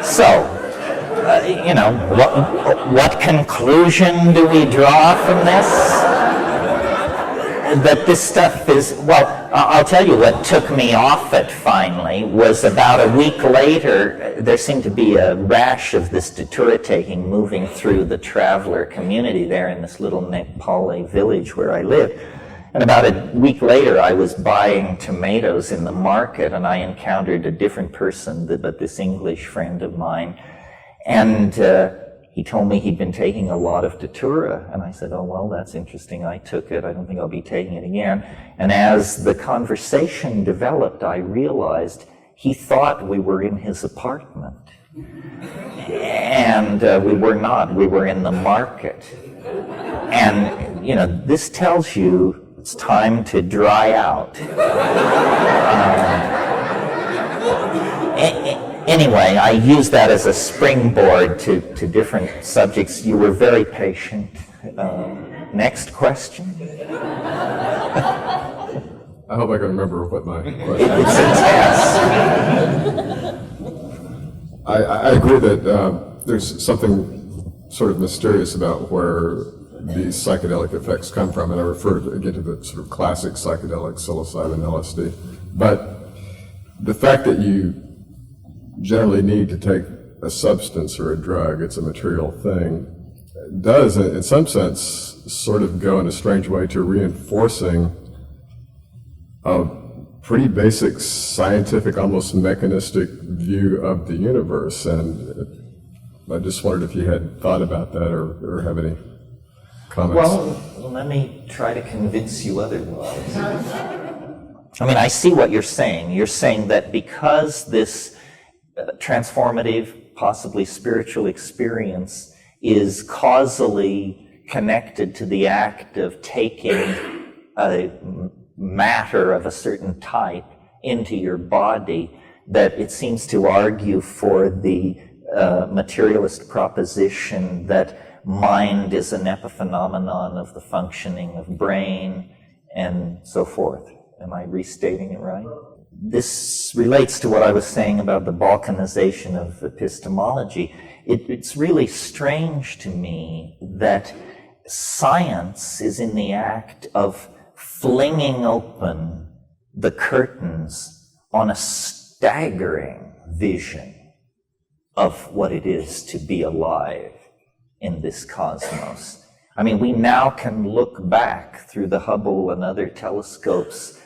Speaker 1: so, what conclusion do we draw from this? That this stuff is, well, I'll tell you what took me off it finally was about a week later, there seemed to be a rash of this datura taking moving through the traveler community there in this little Nepali village where I live. And about a week later, I was buying tomatoes in the market, and I encountered a different person, but this English friend of mine. And he told me he'd been taking a lot of datura, and I said, oh, well, that's interesting. I took it. I don't think I'll be taking it again. And as the conversation developed, I realized he thought we were in his apartment. And we were not. We were in the market. And, this tells you it's time to dry out. Anyway, I use that as a springboard to different subjects. You were very patient. Next question.
Speaker 2: I hope I can remember what my question is.
Speaker 1: It's a test.
Speaker 2: I agree that there's something sort of mysterious about where these psychedelic effects come from, and I refer again to the sort of classic psychedelic psilocybin LSD. But the fact that you generally need to take a substance or a drug, it's a material thing, does, in some sense, sort of go in a strange way to reinforcing a pretty basic scientific, almost mechanistic view of the universe. And I just wondered if you had thought about that or have any comments.
Speaker 1: Well, let me try to convince you otherwise. I mean, I see what you're saying. You're saying that because this transformative, possibly spiritual experience is causally connected to the act of taking a matter of a certain type into your body, that it seems to argue for the materialist proposition that mind is an epiphenomenon of the functioning of brain and so forth. Am I restating it right? This relates to what I was saying about the balkanization of epistemology. It's really strange to me that science is in the act of flinging open the curtains on a staggering vision of what it is to be alive in this cosmos. I mean, we now can look back through the Hubble and other telescopes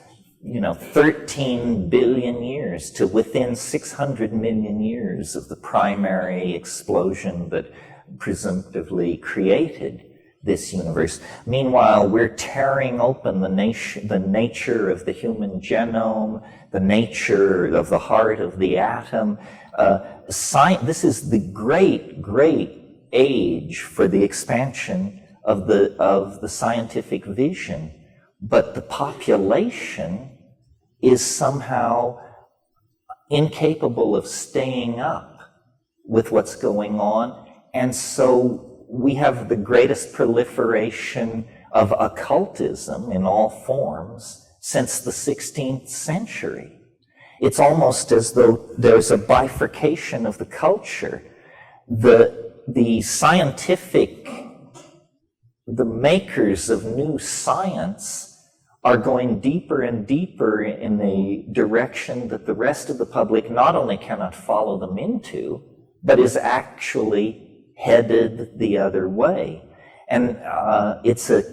Speaker 1: 13 billion years to within 600 million years of the primary explosion that presumptively created this universe. Meanwhile, we're tearing open the nature of the human genome, the nature of the heart of the atom. This is the great age for the expansion of the scientific vision. But the population is somehow incapable of staying up with what's going on. And so we have the greatest proliferation of occultism in all forms since the 16th century. It's almost as though there's a bifurcation of the culture. The scientific, the makers of new science are going deeper and deeper in the direction that the rest of the public not only cannot follow them into, but is actually headed the other way. And it's a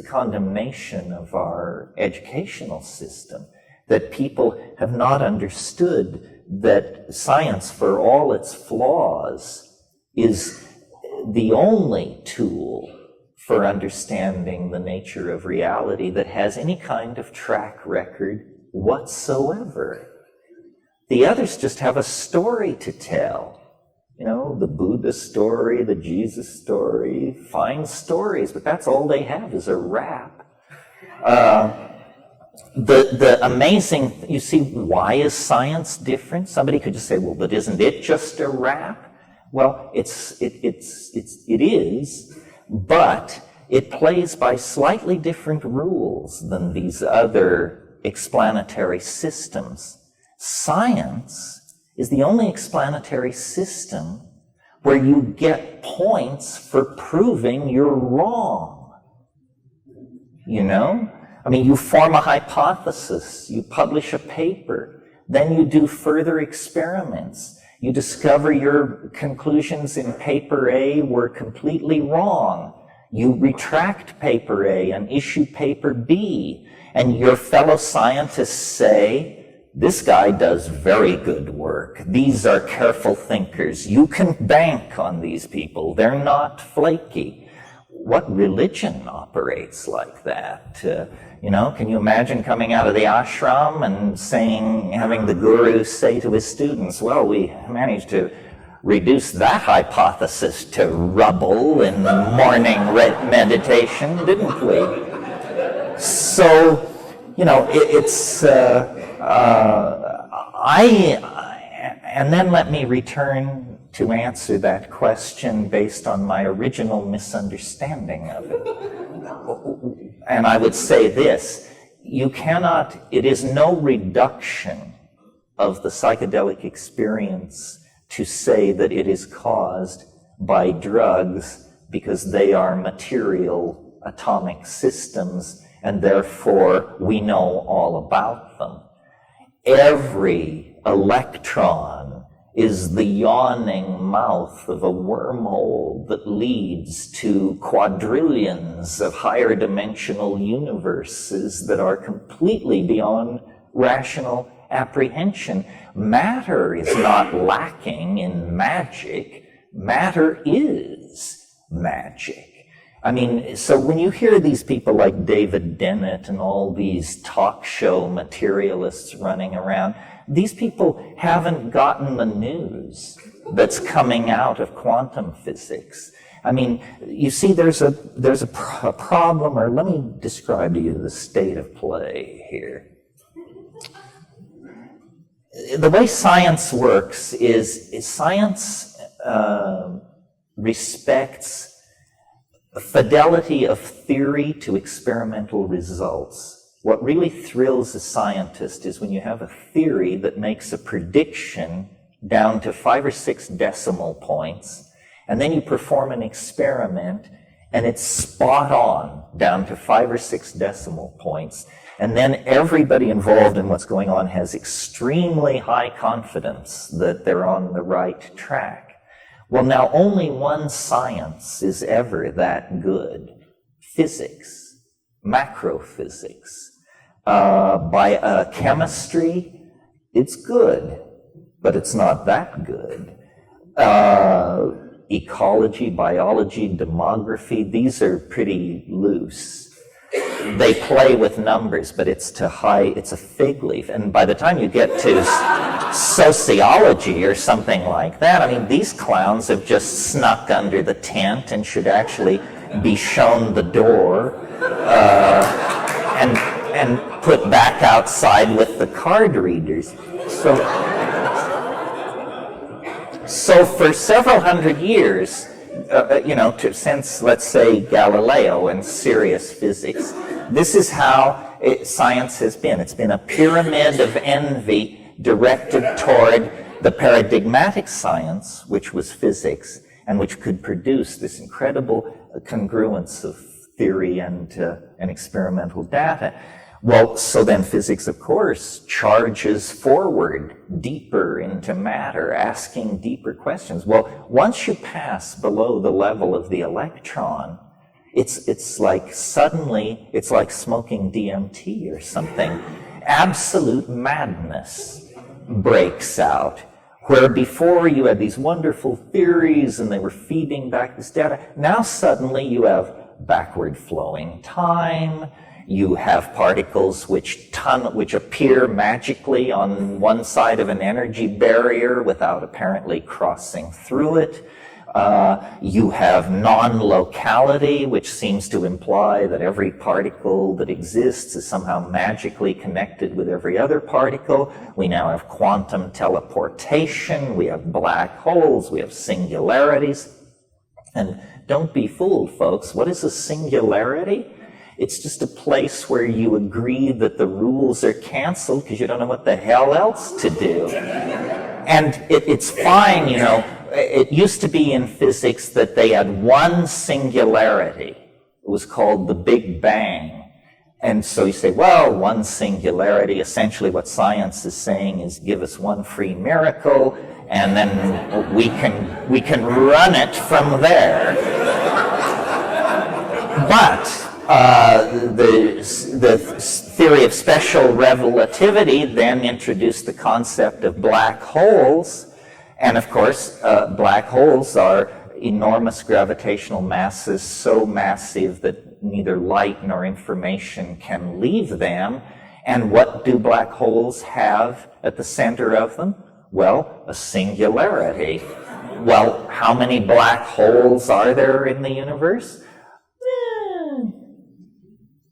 Speaker 1: condemnation of our educational system, that people have not understood that science, for all its flaws, is the only tool for understanding the nature of reality that has any kind of track record whatsoever. The others just have a story to tell. The Buddha story, the Jesus story, fine stories, but that's all they have is a rap. The amazing, you see, why is science different? Somebody could just say, well, but isn't it just a rap? Well, it is, but it plays by slightly different rules than these other explanatory systems. Science is the only explanatory system where you get points for proving you're wrong. You form a hypothesis, you publish a paper, then you do further experiments. You discover your conclusions in paper A were completely wrong. You retract paper A and issue paper B, and your fellow scientists say, this guy does very good work. These are careful thinkers. You can bank on these people. They're not flaky. What religion operates like that? Can you imagine coming out of the ashram and having the guru say to his students, well, we managed to reduce that hypothesis to rubble in the morning meditation, didn't we? So, and then let me return to answer that question based on my original misunderstanding of it. And I would say this, it is no reduction of the psychedelic experience to say that it is caused by drugs because they are material atomic systems and therefore we know all about them. Every electron is the yawning mouth of a wormhole that leads to quadrillions of higher dimensional universes that are completely beyond rational apprehension. Matter is not lacking in magic. Matter is magic. So when you hear these people like David Dennett and all these talk show materialists running around, these people haven't gotten the news that's coming out of quantum physics. You see, there's a problem, or let me describe to you the state of play here. The way science works is science respects fidelity of theory to experimental results. What really thrills a scientist is when you have a theory that makes a prediction down to 5 or 6 decimal points, and then you perform an experiment, and it's spot on down to 5 or 6 decimal points, and then everybody involved in what's going on has extremely high confidence that they're on the right track. Well, now only one science is ever that good: physics, macrophysics. Chemistry, it's good, but it's not that good. Ecology, biology, demography, these are pretty loose. They play with numbers, but it's a fig leaf. And by the time you get to sociology or something like that, I mean, these clowns have just snuck under the tent and should actually be shown the door and put back outside with the card readers. So for several hundred years, since, let's say, Galileo and serious physics, this is how science has been. It's been a pyramid of envy directed toward the paradigmatic science, which was physics, and which could produce this incredible congruence of theory and experimental data. Well, so then physics, of course, charges forward deeper into matter, asking deeper questions. Well, once you pass below the level of the electron, it's like suddenly, it's like smoking DMT or something. Absolute madness breaks out. Where before you had these wonderful theories and they were feeding back this data, now suddenly you have backward flowing time. You have particles which appear magically on one side of an energy barrier without apparently crossing through it. You have non-locality, which seems to imply that every particle that exists is somehow magically connected with every other particle. We now have quantum teleportation. We have black holes. We have singularities. And don't be fooled, folks. What is a singularity? It's just a place where you agree that the rules are canceled because you don't know what the hell else to do. And it's fine, It used to be in physics that they had one singularity. It was called the Big Bang. And so you say, well, one singularity, essentially what science is saying is give us one free miracle, and then we can run it from there. But the theory of special relativity then introduced the concept of black holes. And of course, black holes are enormous gravitational masses, so massive that neither light nor information can leave them. And what do black holes have at the center of them? Well, a singularity. Well, how many black holes are there in the universe?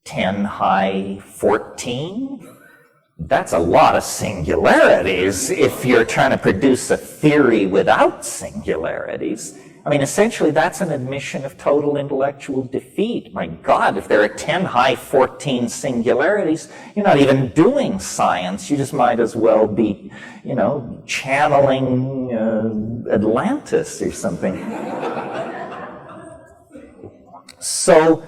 Speaker 1: 10 high 14? That's a lot of singularities if you're trying to produce a theory without singularities. I mean, essentially, that's an admission of total intellectual defeat. My God, if there are 10 high 14 singularities, you're not even doing science. You just might as well be, channeling Atlantis or something. So,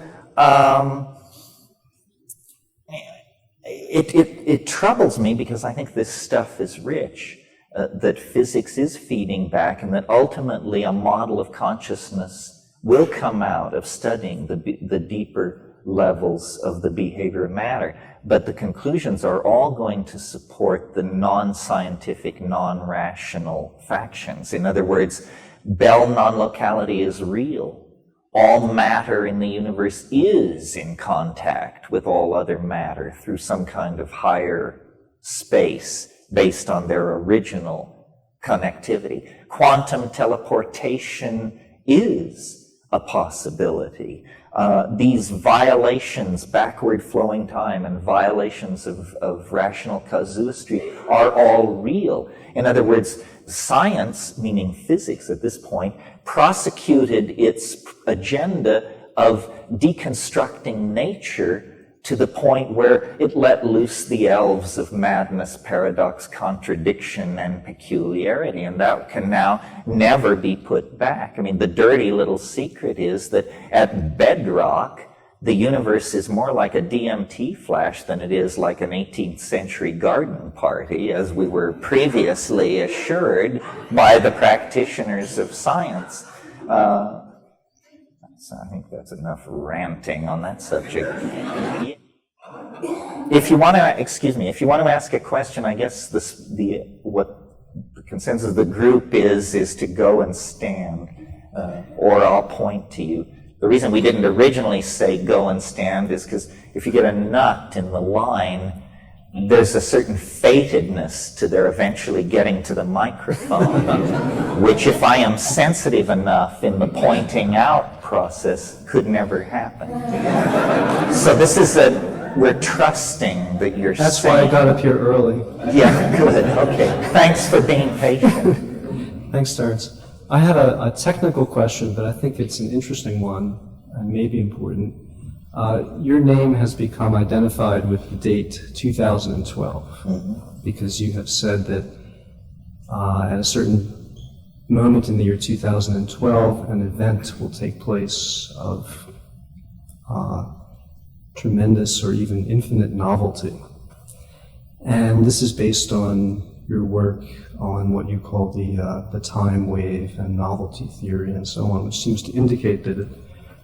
Speaker 1: it troubles me because I think this stuff is rich, that physics is feeding back, and that ultimately a model of consciousness will come out of studying the deeper levels of the behavior of matter. But the conclusions are all going to support the non-scientific, non-rational factions. In other words, Bell non-locality is real. All matter in the universe is in contact with all other matter through some kind of higher space based on their original connectivity. Quantum teleportation is a possibility. These violations, backward flowing time, and violations of rational casuistry are all real. In other words, science, meaning physics at this point, prosecuted its agenda of deconstructing nature to the point where it let loose the elves of madness, paradox, contradiction, and peculiarity, and that can now never be put back. I mean, the dirty little secret is that at bedrock, the universe is more like a DMT flash than it is like an 18th century garden party, as we were previously assured by the practitioners of science. So I think that's enough ranting on that subject. If you want to, excuse me, if you want to ask a question, I guess what the consensus of the group is to go and stand, or I'll point to you. The reason we didn't originally say go and stand is because if you get a nut in the line, there's a certain fatedness to their eventually getting to the microphone, which if I am sensitive enough in the pointing out process could never happen. So this is we're trusting that you're
Speaker 3: That's
Speaker 1: saying.
Speaker 3: why I got up here early.
Speaker 1: Yeah, good, okay. Thanks for being patient.
Speaker 3: Thanks, Terence. I had a technical question, but I think it's an interesting one and maybe important. Your name has become identified with the date 2012 because you have said that at a certain moment in the year 2012, an event will take place of tremendous or even infinite novelty. And this is based on your work on what you call the time wave and novelty theory and so on, which seems to indicate that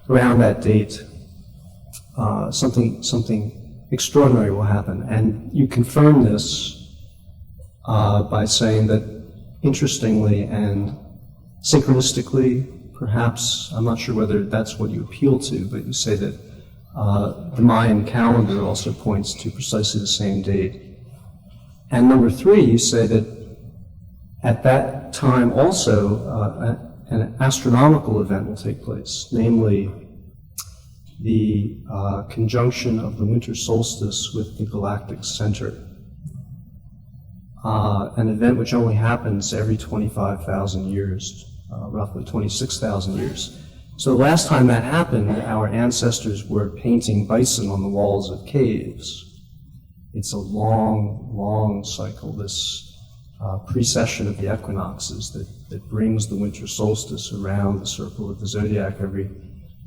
Speaker 3: around that date, something extraordinary will happen. And you confirm this by saying that, interestingly and synchronistically, perhaps, I'm not sure whether that's what you appeal to, but you say that the Mayan calendar also points to precisely the same date. And number three, you say that at that time also an astronomical event will take place, namely the conjunction of the winter solstice with the galactic center, an event which only happens every 25,000 years, roughly 26,000 years. So the last time that happened, our ancestors were painting bison on the walls of caves. It's a long, long cycle, this precession of the equinoxes that brings the winter solstice around the circle of the zodiac every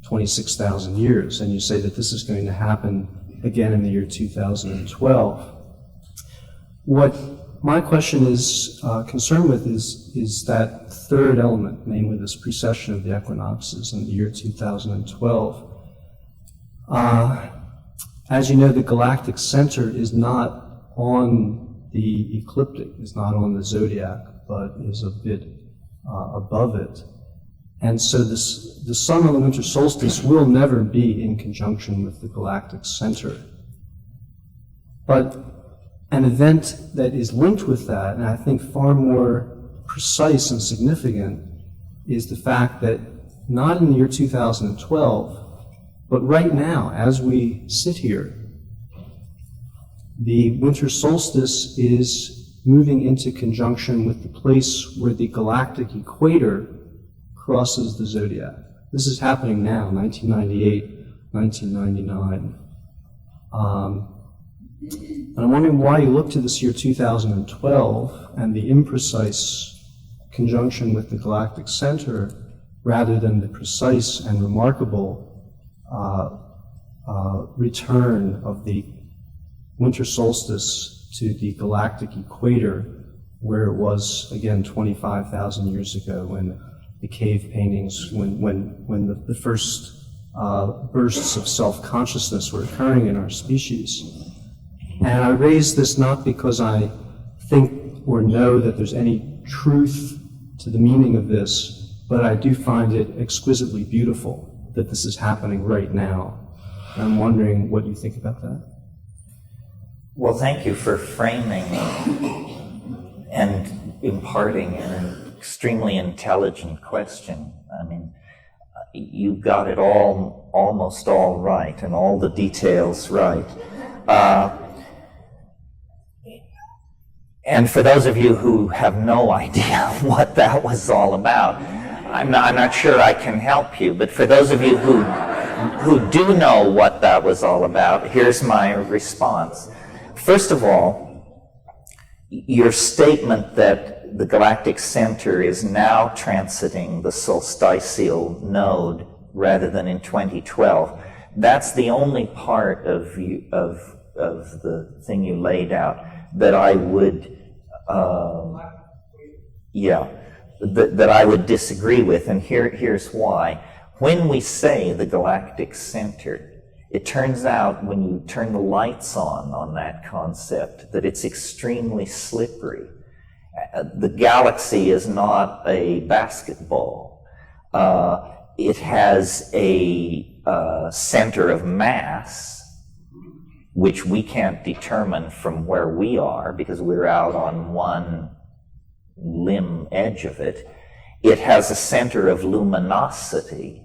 Speaker 3: 26,000 years. And you say that this is going to happen again in the year 2012. What my question is concerned with is that third element, namely this precession of the equinoxes in the year 2012. As you know, the galactic center is not on the ecliptic, is not on the zodiac, but is a bit above it. And so the sun on the winter solstice will never be in conjunction with the galactic center. But an event that is linked with that, and I think far more precise and significant, is the fact that not in the year 2012, but right now, as we sit here, the winter solstice is moving into conjunction with the place where the galactic equator crosses the zodiac. This is happening now, 1998, 1999. And I'm wondering why you look to this year 2012 and the imprecise conjunction with the galactic center rather than the precise and remarkable return of the winter solstice to the galactic equator, where it was, again, 25,000 years ago when the cave paintings, when the first bursts of self-consciousness were occurring in our species. And I raise this not because I think or know that there's any truth to the meaning of this, but I do find it exquisitely beautiful that this is happening right now. I'm wondering what you think about that.
Speaker 1: Well, thank you for framing and imparting an extremely intelligent question. I mean, you got it all, almost all right, and all the details right. And for those of you who have no idea what that was all about, I'm not sure I can help you, but for those of you who do know what that was all about, here's my response. First of all, your statement that the galactic center is now transiting the solstitial node rather than in 2012, that's the only part of the thing you laid out that I would that I would disagree with, and here's why. When we say the galactic center, It turns out when you turn the lights on that concept that it's extremely slippery. The galaxy is not a basketball. It has a center of mass, which we can't determine from where we are because we're out on one limb edge of it. It has a center of luminosity.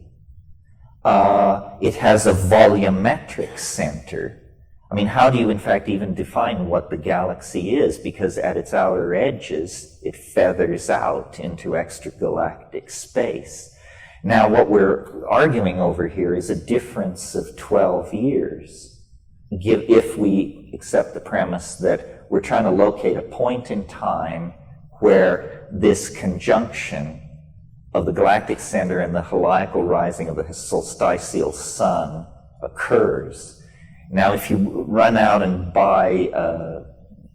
Speaker 1: It has a volumetric center. I mean, how do you in fact even define what the galaxy is? Because at its outer edges, it feathers out into extragalactic space. Now, what we're arguing over here is a difference of 12 years. If we accept the premise that we're trying to locate a point in time where this conjunction of the galactic center and the heliacal rising of the solstitial sun occurs. Now, if you run out and buy a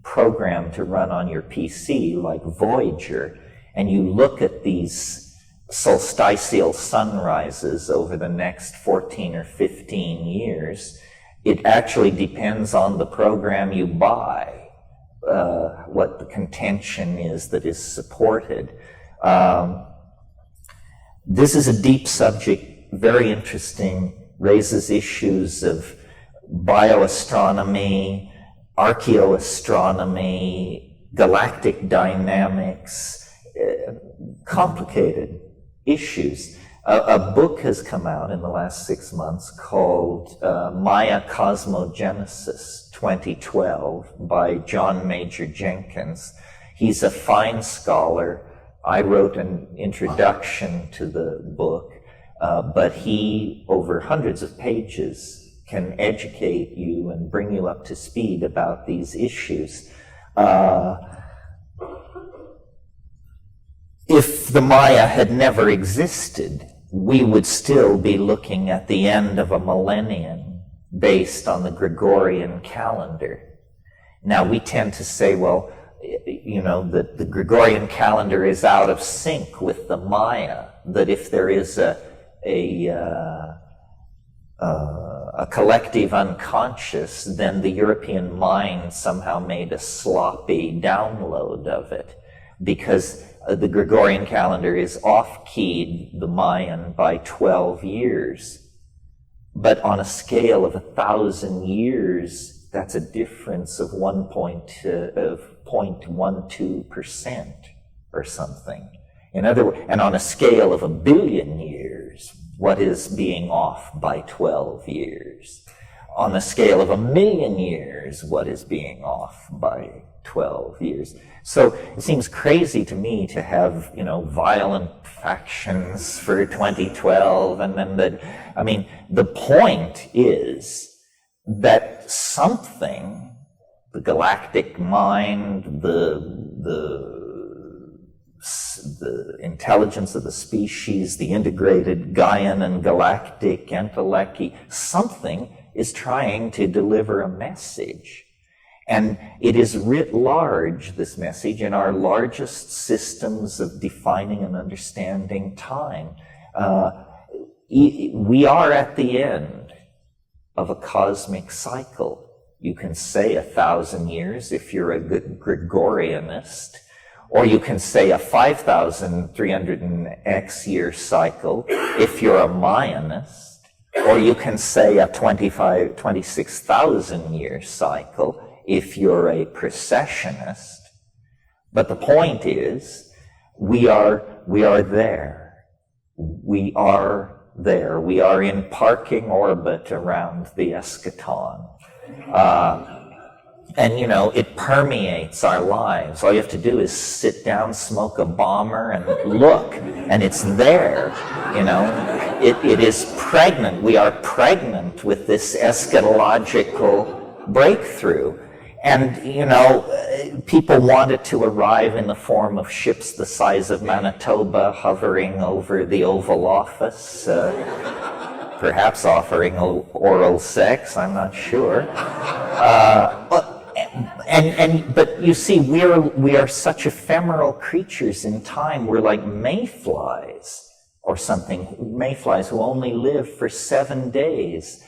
Speaker 1: program to run on your PC like Voyager, and you look at these solstitial sunrises over the next 14 or 15 years, it actually depends on the program you buy, what the contention is that is supported. This is a deep subject, very interesting, raises issues of bioastronomy, archaeoastronomy, galactic dynamics, complicated issues. A book has come out in the last 6 months called Maya Cosmogenesis 2012 by John Major Jenkins. He's a fine scholar. I wrote an introduction to the book, but he, over hundreds of pages, can educate you and bring you up to speed about these issues. If the Maya had never existed, we would still be looking at the end of a millennium based on the Gregorian calendar. Now, we tend to say, well, you know, that the Gregorian calendar is out of sync with the Maya, that if there is a collective unconscious, then the European mind somehow made a sloppy download of it, because the Gregorian calendar is off-keyed the Mayan by 12 years. But on a scale of 1,000 years, that's a difference of 0.12% or something. In other words, and on a scale of 1 billion years, what is being off by 12 years? On a scale of 1 million years, what is being off by 12 years? So it seems crazy to me to have, you know, violent factions for 2012, and then the point is that something, the galactic mind, the intelligence of the species, the integrated Gaian and galactic entelechy, something is trying to deliver a message. And it is writ large, this message, in our largest systems of defining and understanding time. We are at the end of a cosmic cycle. You can say 1,000 years if you're a good Gregorianist, or you can say a 5,300x year cycle if you're a Mayanist, or you can say a 26,000 year cycle if you're a processionist. But the point is, we are there. We are there. We are in parking orbit around the eschaton. And, you know, it permeates our lives. All you have to do is sit down, smoke a bomber, and look, and it's there, you know. It is pregnant. We are pregnant with this eschatological breakthrough. And, you know, people want it to arrive in the form of ships the size of Manitoba hovering over the Oval Office, perhaps offering oral sex, I'm not sure. But you see, we are such ephemeral creatures in time. We're like mayflies or something, mayflies who only live for 7 days.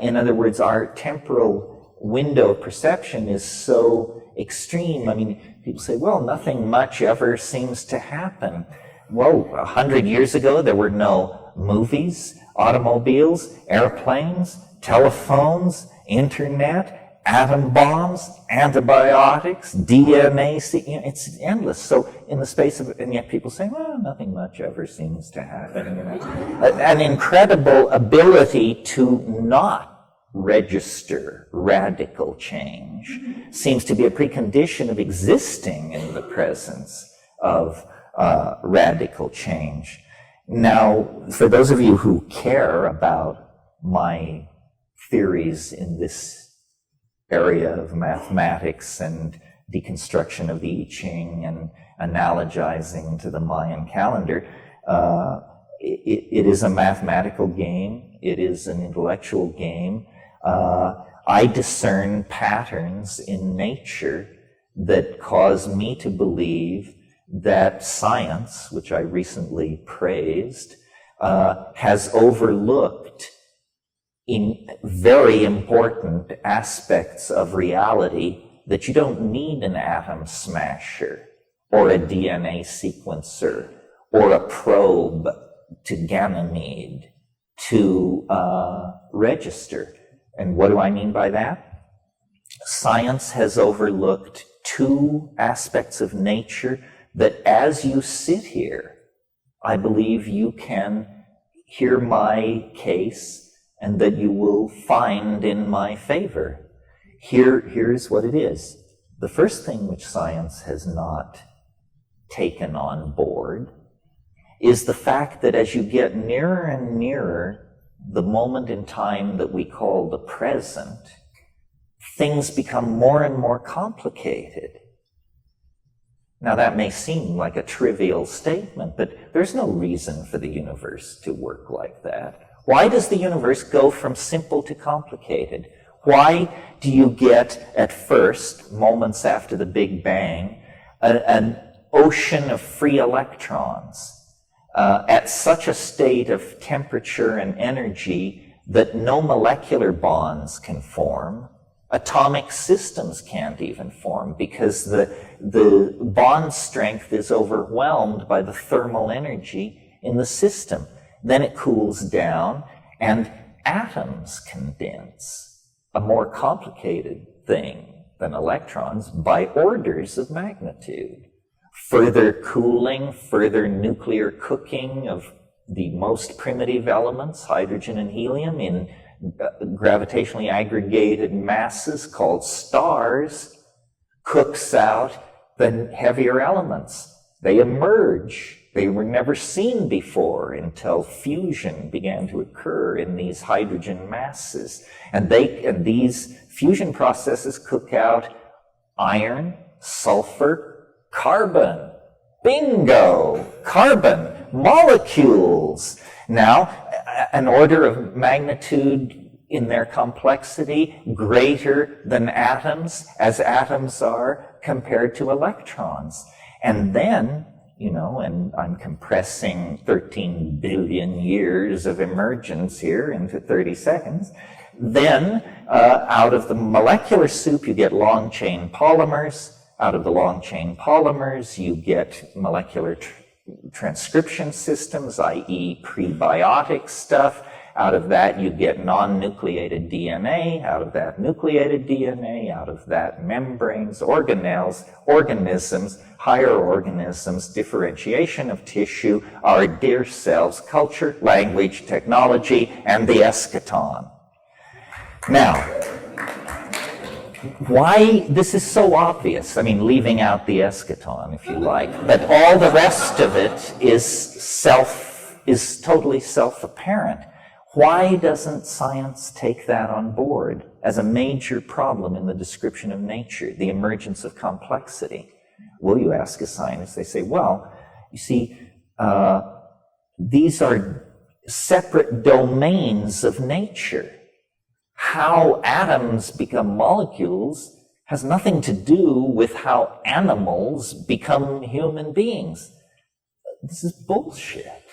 Speaker 1: In other words, our temporal window of perception is so extreme. I mean, people say, well, nothing much ever seems to happen. Whoa, 100 years ago, there were no movies, automobiles, airplanes, telephones, internet, atom bombs, antibiotics, DNA, it's endless. So in the space of, and yet people say, well, nothing much ever seems to happen. An incredible ability to not register radical change seems to be a precondition of existing in the presence of radical change. Now, for those of you who care about my theories in this area of mathematics and deconstruction of the I Ching and analogizing to the Mayan calendar, it is a mathematical game. It is an intellectual game. I discern patterns in nature that cause me to believe that science, which I recently praised, has overlooked in very important aspects of reality that you don't need an atom smasher or a DNA sequencer or a probe to Ganymede to register. And what do I mean by that? Science has overlooked two aspects of nature that as you sit here, I believe you can hear my case and that you will find in my favor. Here's what it is. The first thing which science has not taken on board is the fact that as you get nearer and nearer the moment in time that we call the present, things become more and more complicated. Now that may seem like a trivial statement, but there's no reason for the universe to work like that. Why does the universe go from simple to complicated? Why do you get, at first, moments after the Big Bang, an ocean of free electrons at such a state of temperature and energy that no molecular bonds can form? Atomic systems can't even form because the bond strength is overwhelmed by the thermal energy in the system. Then it cools down and atoms condense, a more complicated thing than electrons by orders of magnitude. Further cooling, further nuclear cooking of the most primitive elements, hydrogen and helium, in gravitationally aggregated masses called stars, cooks out the heavier elements. They emerge. They were never seen before until fusion began to occur in these hydrogen masses. And these fusion processes cook out iron, sulfur, carbon. Bingo! Carbon, molecules. Now, an order of magnitude in their complexity greater than atoms, as atoms are compared to electrons. And then, and I'm compressing 13 billion years of emergence here into 30 seconds. Then, out of the molecular soup, you get long-chain polymers. Out of the long-chain polymers, you get molecular transcription systems, i.e. prebiotic stuff. Out of that, you get non-nucleated DNA. Out of that, nucleated DNA. Out of that, membranes, organelles, organisms, higher organisms, differentiation of tissue, our dear selves, culture, language, technology, and the eschaton. Now, why this is so obvious, I mean, leaving out the eschaton, if you like, but all the rest of it is totally self-apparent. Why doesn't science take that on board as a major problem in the description of nature, the emergence of complexity? Well, you ask a scientist, they say, well, you see, these are separate domains of nature. How atoms become molecules has nothing to do with how animals become human beings. This is bullshit.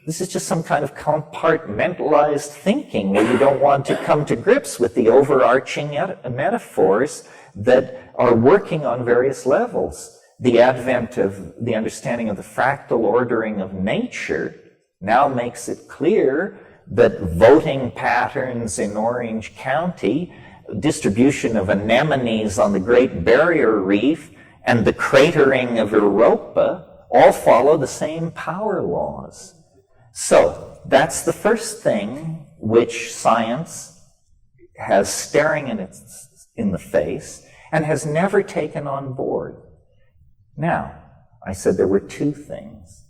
Speaker 1: This is just some kind of compartmentalized thinking where you don't want to come to grips with the overarching metaphors that are working on various levels. The advent of the understanding of the fractal ordering of nature now makes it clear that voting patterns in Orange County, distribution of anemones on the Great Barrier Reef, and the cratering of Europa all follow the same power laws. So that's the first thing which science has staring in the face and has never taken on board. Now, I said there were two things.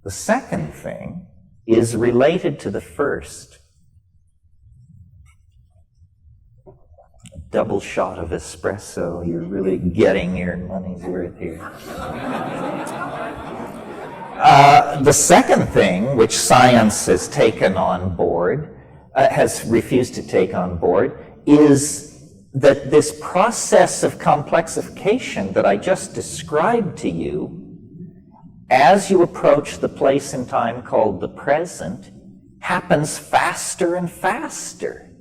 Speaker 1: The second thing is related to the first. A double shot of espresso. You're really getting your money's worth here. The second thing, which science has taken on board, has refused to take on board, is that this process of complexification that I just described to you, as you approach the place in time called the present, happens faster and faster.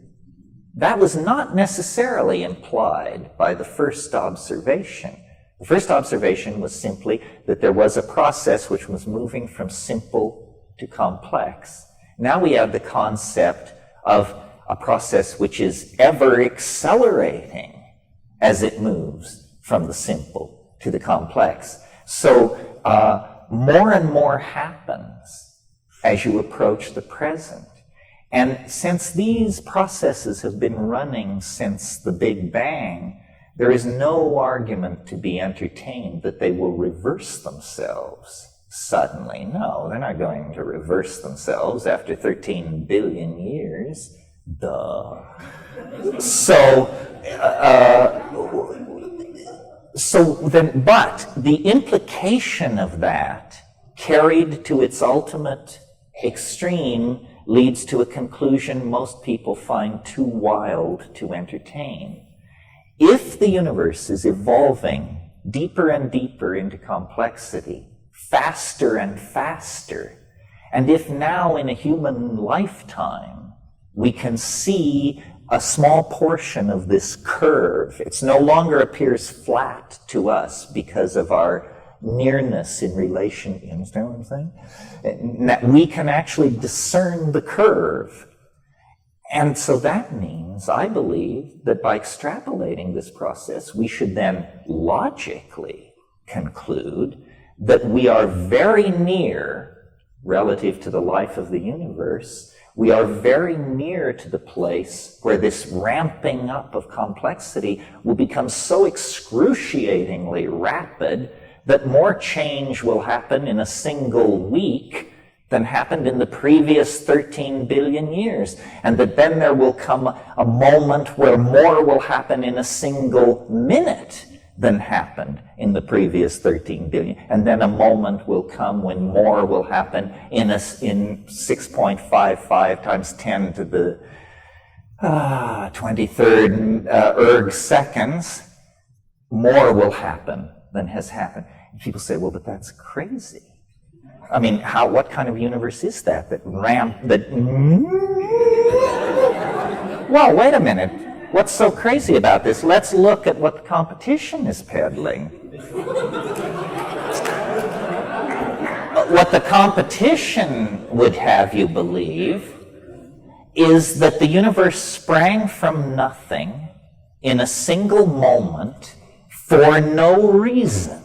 Speaker 1: That was not necessarily implied by the first observation. The first observation was simply that there was a process which was moving from simple to complex. Now we have the concept of a process which is ever accelerating as it moves from the simple to the complex. So more and more happens as you approach the present. And since these processes have been running since the Big Bang, there is no argument to be entertained that they will reverse themselves suddenly. No, they're not going to reverse themselves after 13 billion years. Duh. So but the implication of that, carried to its ultimate extreme, leads to a conclusion most people find too wild to entertain. If the universe is evolving deeper and deeper into complexity, faster and faster, and if now in a human lifetime we can see a small portion of this curve, it no longer appears flat to us because of our nearness in relation, you understand what I'm saying? That we can actually discern the curve. And so that means, I believe, that by extrapolating this process, we should then logically conclude that we are very near, relative to the life of the universe, we are very near to the place where this ramping up of complexity will become so excruciatingly rapid that more change will happen in a single week than happened in the previous 13 billion years. And that then there will come a moment where more will happen in a single minute than happened in the previous 13 billion. And then a moment will come when more will happen in 6.55 times 10 to the 23rd erg seconds. More will happen than has happened. And people say, well, but that's crazy. I mean, what kind of universe is that? Well, wait a minute. What's so crazy about this? Let's look at what the competition is peddling. What the competition would have you believe is that the universe sprang from nothing in a single moment for no reason.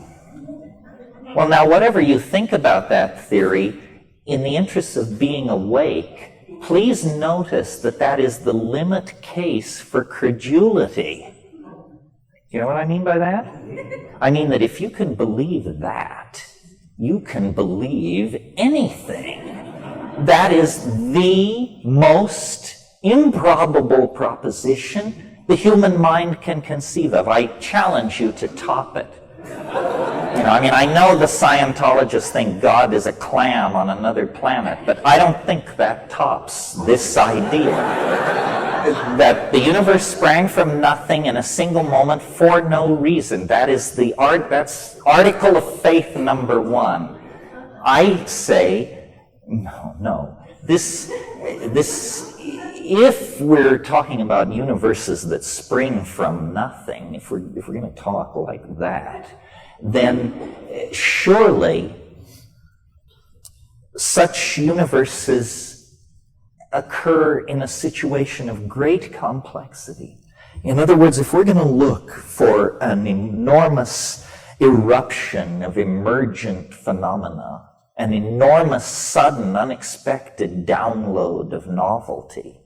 Speaker 1: Well, now, whatever you think about that theory, in the interest of being awake, please notice that that is the limit case for credulity. You know what I mean by that? I mean that if you can believe that, you can believe anything. That is the most improbable proposition the human mind can conceive of. I challenge you to top it. I know the Scientologists think God is a clam on another planet, but I don't think that tops this idea that the universe sprang from nothing in a single moment for no reason. That's article of faith number one. I say No. If we're talking about universes that spring from nothing, if we're going to talk like that, then surely such universes occur in a situation of great complexity. In other words, if we're going to look for an enormous eruption of emergent phenomena, an enormous, sudden, unexpected download of novelty,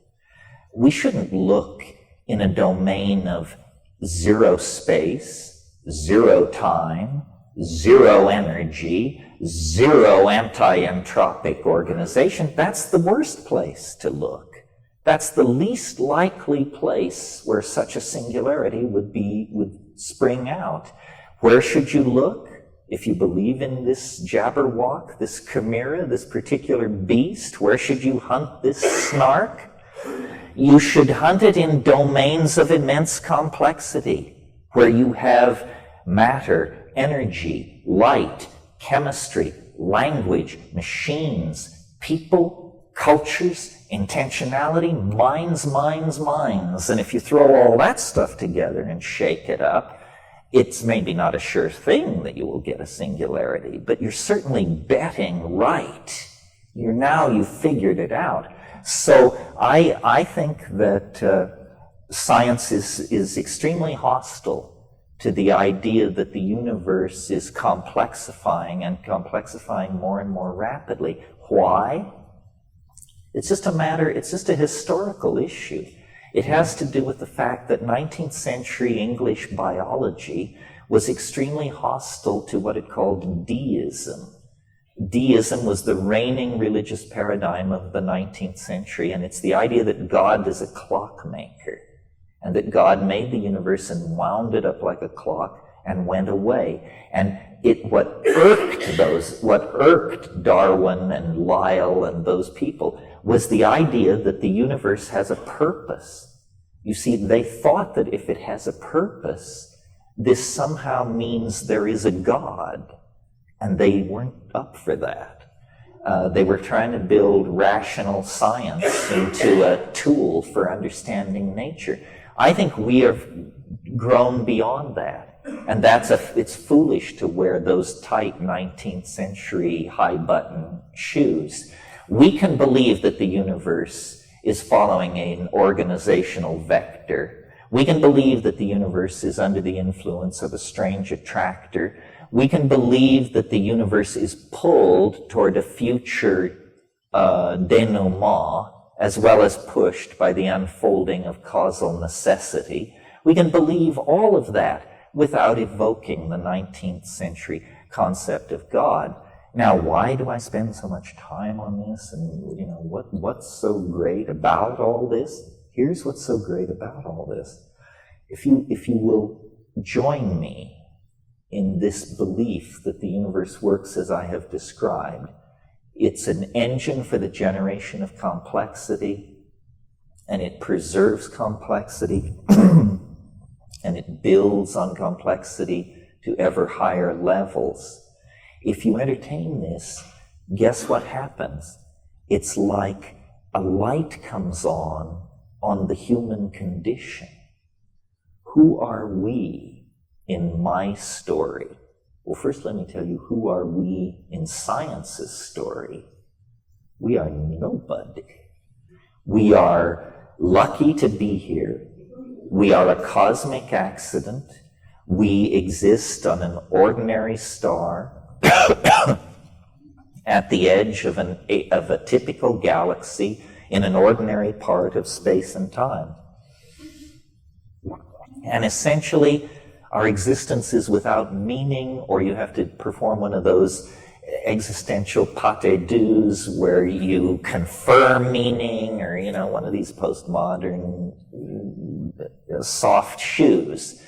Speaker 1: we shouldn't look in a domain of zero space, zero time, zero energy, zero anti-entropic organization. That's the worst place to look. That's the least likely place where such a singularity would spring out. Where should you look? If you believe in this Jabberwock, this chimera, this particular beast, where should you hunt this snark? You should hunt it in domains of immense complexity, where you have matter, energy, light, chemistry, language, machines, people, cultures, intentionality, minds. And if you throw all that stuff together and shake it up, it's maybe not a sure thing that you will get a singularity, but you're certainly betting right. You've figured it out. So I think that science is extremely hostile to the idea that the universe is complexifying and complexifying more and more rapidly. Why? It's just a historical issue. It has to do with the fact that 19th century English biology was extremely hostile to what it called deism. Deism was the reigning religious paradigm of the 19th century, and it's the idea that God is a clockmaker, and that God made the universe and wound it up like a clock and went away. And what irked Darwin and Lyell and those people was the idea that the universe has a purpose. You see, they thought that if it has a purpose, this somehow means there is a God, and they weren't up for that. They were trying to build rational science into a tool for understanding nature. I think we have grown beyond that, and it's foolish to wear those tight 19th century high-button shoes. We can believe that the universe is following an organizational vector. We can believe that the universe is under the influence of a strange attractor. We can believe that the universe is pulled toward a future denouement, as well as pushed by the unfolding of causal necessity. We can believe all of that without evoking the 19th century concept of God. Now, why do I spend so much time on this? And what's so great about all this? Here's what's so great about all this. If you will join me in this belief that the universe works as I have described, it's an engine for the generation of complexity, and it preserves complexity, and it builds on complexity to ever higher levels. If you entertain this, guess what happens? It's like a light comes on the human condition. Who are we in my story? Well, first let me tell you, who are we in science's story? We are nobody. We are lucky to be here. We are a cosmic accident. We exist on an ordinary star at the edge of a typical galaxy in an ordinary part of space and time. And essentially, our existence is without meaning, or you have to perform one of those existential pate douze where you confer meaning, or one of these postmodern soft shoes.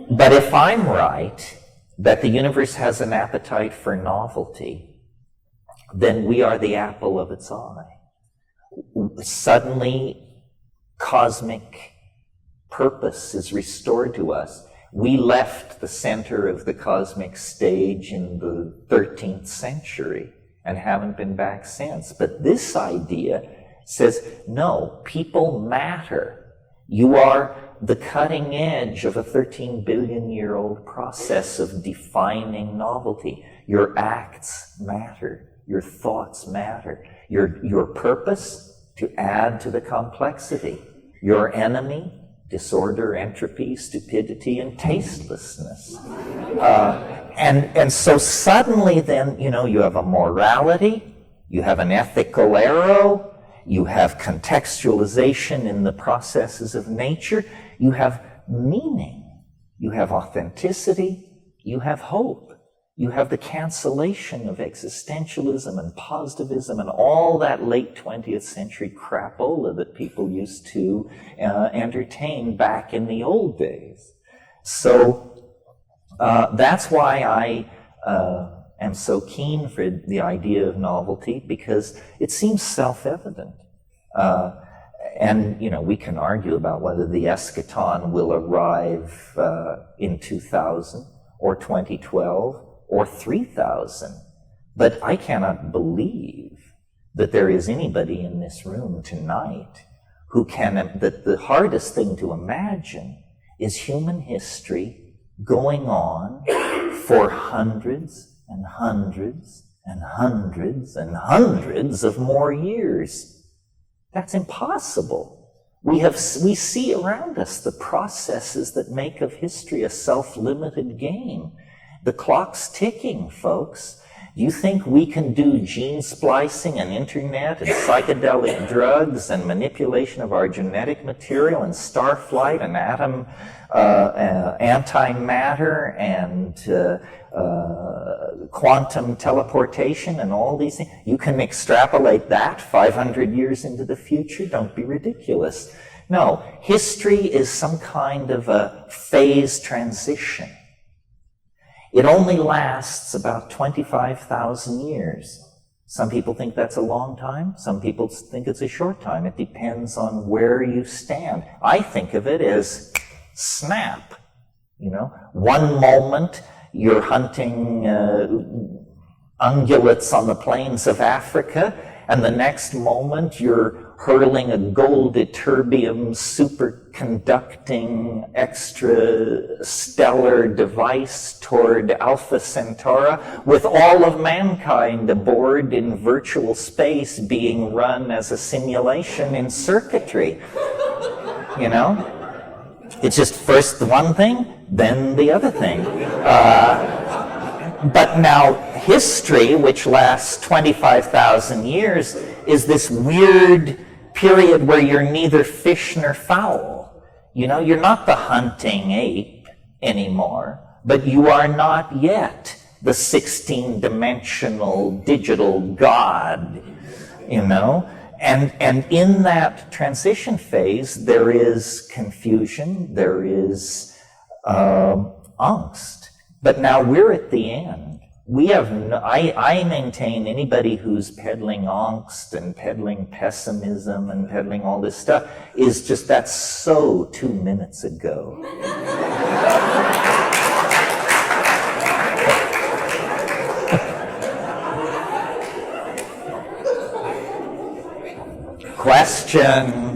Speaker 1: But if I'm right, that the universe has an appetite for novelty, then we are the apple of its eye. Suddenly, cosmic purpose is restored to us. We left the center of the cosmic stage in the 13th century, and haven't been back since. But this idea says, no, people matter. You are the cutting edge of a 13 billion-year-old process of defining novelty. Your acts matter. Your thoughts matter. Your purpose, to add to the complexity. Your enemy, disorder, entropy, stupidity, and tastelessness. And so suddenly then, you have a morality, you have an ethical arrow, you have contextualization in the processes of nature, you have meaning, you have authenticity, you have hope. You have the cancellation of existentialism and positivism and all that late 20th century crapola that people used to entertain back in the old days. So that's why I am so keen for the idea of novelty, because it seems self-evident. And, we can argue about whether the eschaton will arrive in 2000 or 2012 or 3000. But I cannot believe that there is anybody in this room tonight who that the hardest thing to imagine is human history going on for hundreds and hundreds and hundreds and hundreds of more years. That's impossible. We see around us the processes that make of history a self-limited game. The clock's ticking, folks. You think we can do gene splicing and internet and psychedelic drugs and manipulation of our genetic material and star flight and atom antimatter and quantum teleportation and all these things? You can extrapolate that 500 years into the future? Don't be ridiculous. No, history is some kind of a phase transition. It only lasts about 25,000 years. Some people think that's a long time. Some people think it's a short time. It depends on where you stand. I think of it as snap. One moment you're hunting ungulates on the plains of Africa, and the next moment you're hurling a gold ytterbium superconducting extrastellar device toward Alpha Centauri with all of mankind aboard in virtual space being run as a simulation in circuitry. It's just first one thing, then the other thing. But now history, which lasts 25,000 years, is this weird period where you're neither fish nor fowl. You're not the hunting ape anymore, but you are not yet the 16-dimensional digital god, And in that transition phase, there is confusion, there is angst. But now we're at the end. I maintain anybody who's peddling angst and peddling pessimism and peddling all this stuff is just, that's so 2 minutes ago. Question.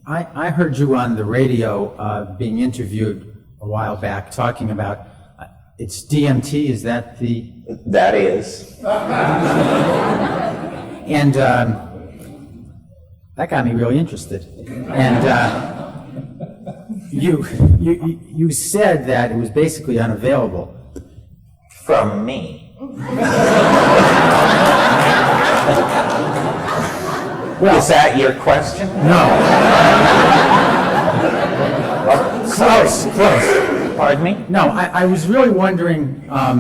Speaker 4: I heard you on the radio being interviewed a while back talking about it's DMT, is that the...
Speaker 1: That is.
Speaker 4: And that got me really interested. And you said that it was basically unavailable.
Speaker 1: From me. Well, is that your question?
Speaker 4: No.
Speaker 1: Close. Pardon me?
Speaker 4: No, I was really wondering, I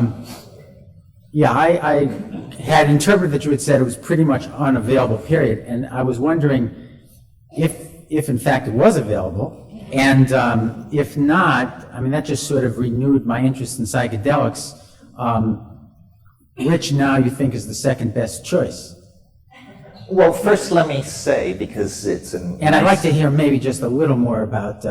Speaker 4: had interpreted that you had said it was pretty much unavailable, period, and I was wondering if in fact it was available, and if not, that just sort of renewed my interest in psychedelics, which now you think is the second best choice.
Speaker 1: Well, first let me say, because it's an...
Speaker 4: And I'd like to hear maybe just a little more about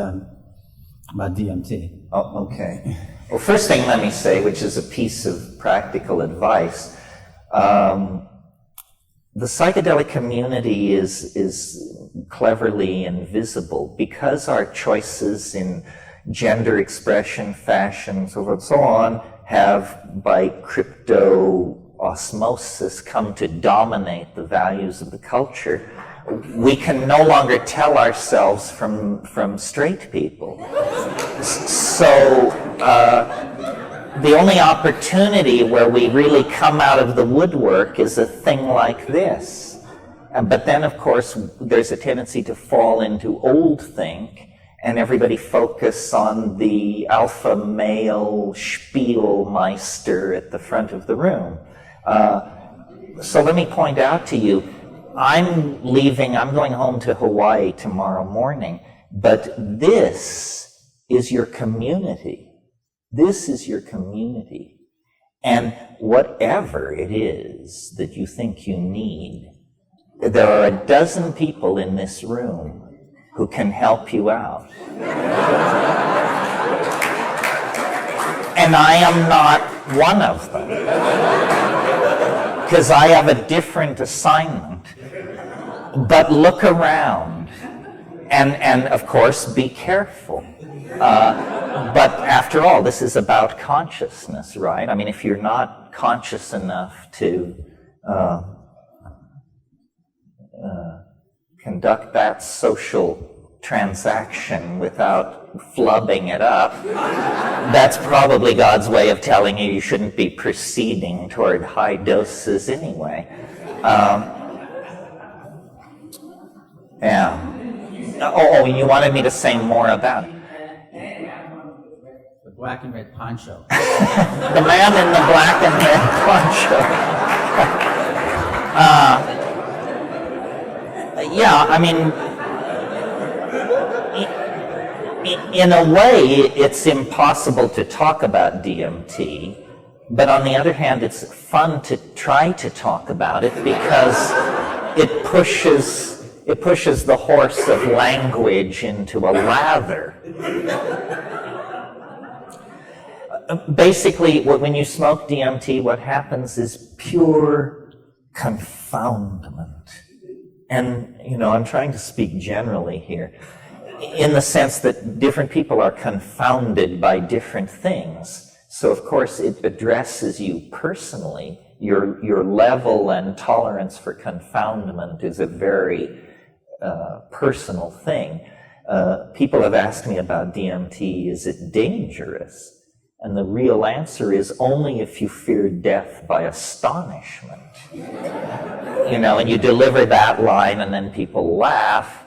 Speaker 4: DMT.
Speaker 1: Oh, okay. Well, first thing let me say, which is a piece of practical advice, the psychedelic community is cleverly invisible because our choices in gender expression, fashion, so forth and so on, have by crypto osmosis come to dominate the values of the culture. We can no longer tell ourselves from straight people. So the only opportunity where we really come out of the woodwork is a thing like this. But then, of course, there's a tendency to fall into old think, and everybody focus on the alpha male Spielmeister at the front of the room. So let me point out to you, I'm going home to Hawaii tomorrow morning, but this is your community. This is your community. And whatever it is that you think you need, there are a dozen people in this room who can help you out. And I am not one of them, because I have a different assignment. But look around, and of course, be careful. But after all, this is about consciousness, right? I mean, if you're not conscious enough to conduct that social transaction without flubbing it up, that's probably God's way of telling you shouldn't be proceeding toward high doses anyway. Yeah. Oh, you wanted me to say more about it.
Speaker 4: The black and red poncho.
Speaker 1: The man in the black and red poncho. Yeah, I mean, in a way, it's impossible to talk about DMT, but on the other hand, it's fun to try to talk about it because it pushes the horse of language into a lather. Basically, when you smoke DMT, what happens is pure confoundment. And, I'm trying to speak generally here, in the sense that different people are confounded by different things. So, of course, it addresses you personally. Your level and tolerance for confoundment is a very personal thing. People have asked me about DMT, is it dangerous? And the real answer is only if you fear death by astonishment. And you deliver that line and then people laugh,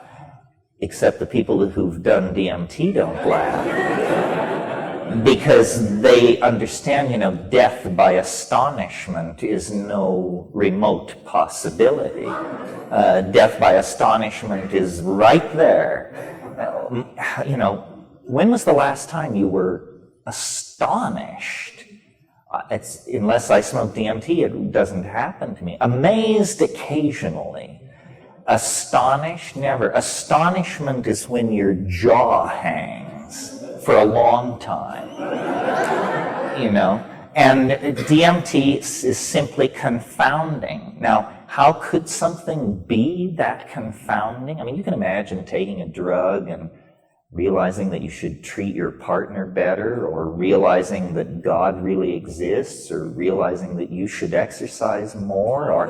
Speaker 1: except the people who've done DMT don't laugh. Because they understand, death by astonishment is no remote possibility. Death by astonishment is right there. When was the last time you were astonished? Unless I smoke DMT, it doesn't happen to me. Amazed occasionally. Astonished, never. Astonishment is when your jaw hangs for a long time. And DMT is simply confounding. Now, how could something be that confounding? I mean, you can imagine taking a drug and realizing that you should treat your partner better, or realizing that God really exists, or realizing that you should exercise more, or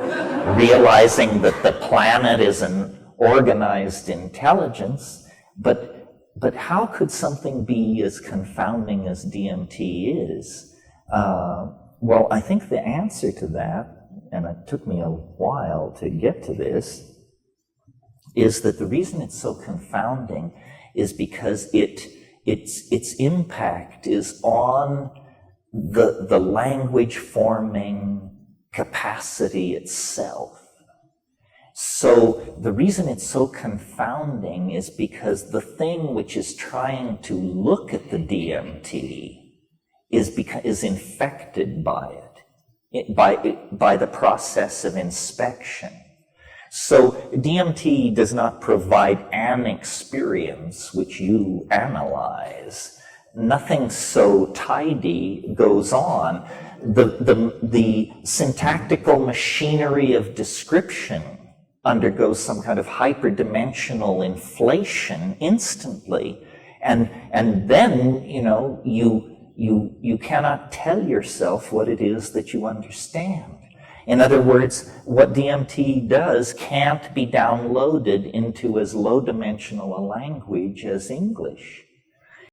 Speaker 1: realizing that the planet is an organized intelligence. But how could something be as confounding as DMT is? Well, I think the answer to that, and it took me a while to get to this, is that the reason it's so confounding is because its impact is on the language forming capacity itself. So the reason it's so confounding is because the thing which is trying to look at the DMT is infected by it, by the process of inspection. So DMT does not provide an experience which you analyze. nothing so tidy goes on. The syntactical machinery of description undergoes some kind of hyperdimensional inflation instantly. And then, you cannot tell yourself what it is that you understand. In other words, what DMT does can't be downloaded into as low dimensional a language as English.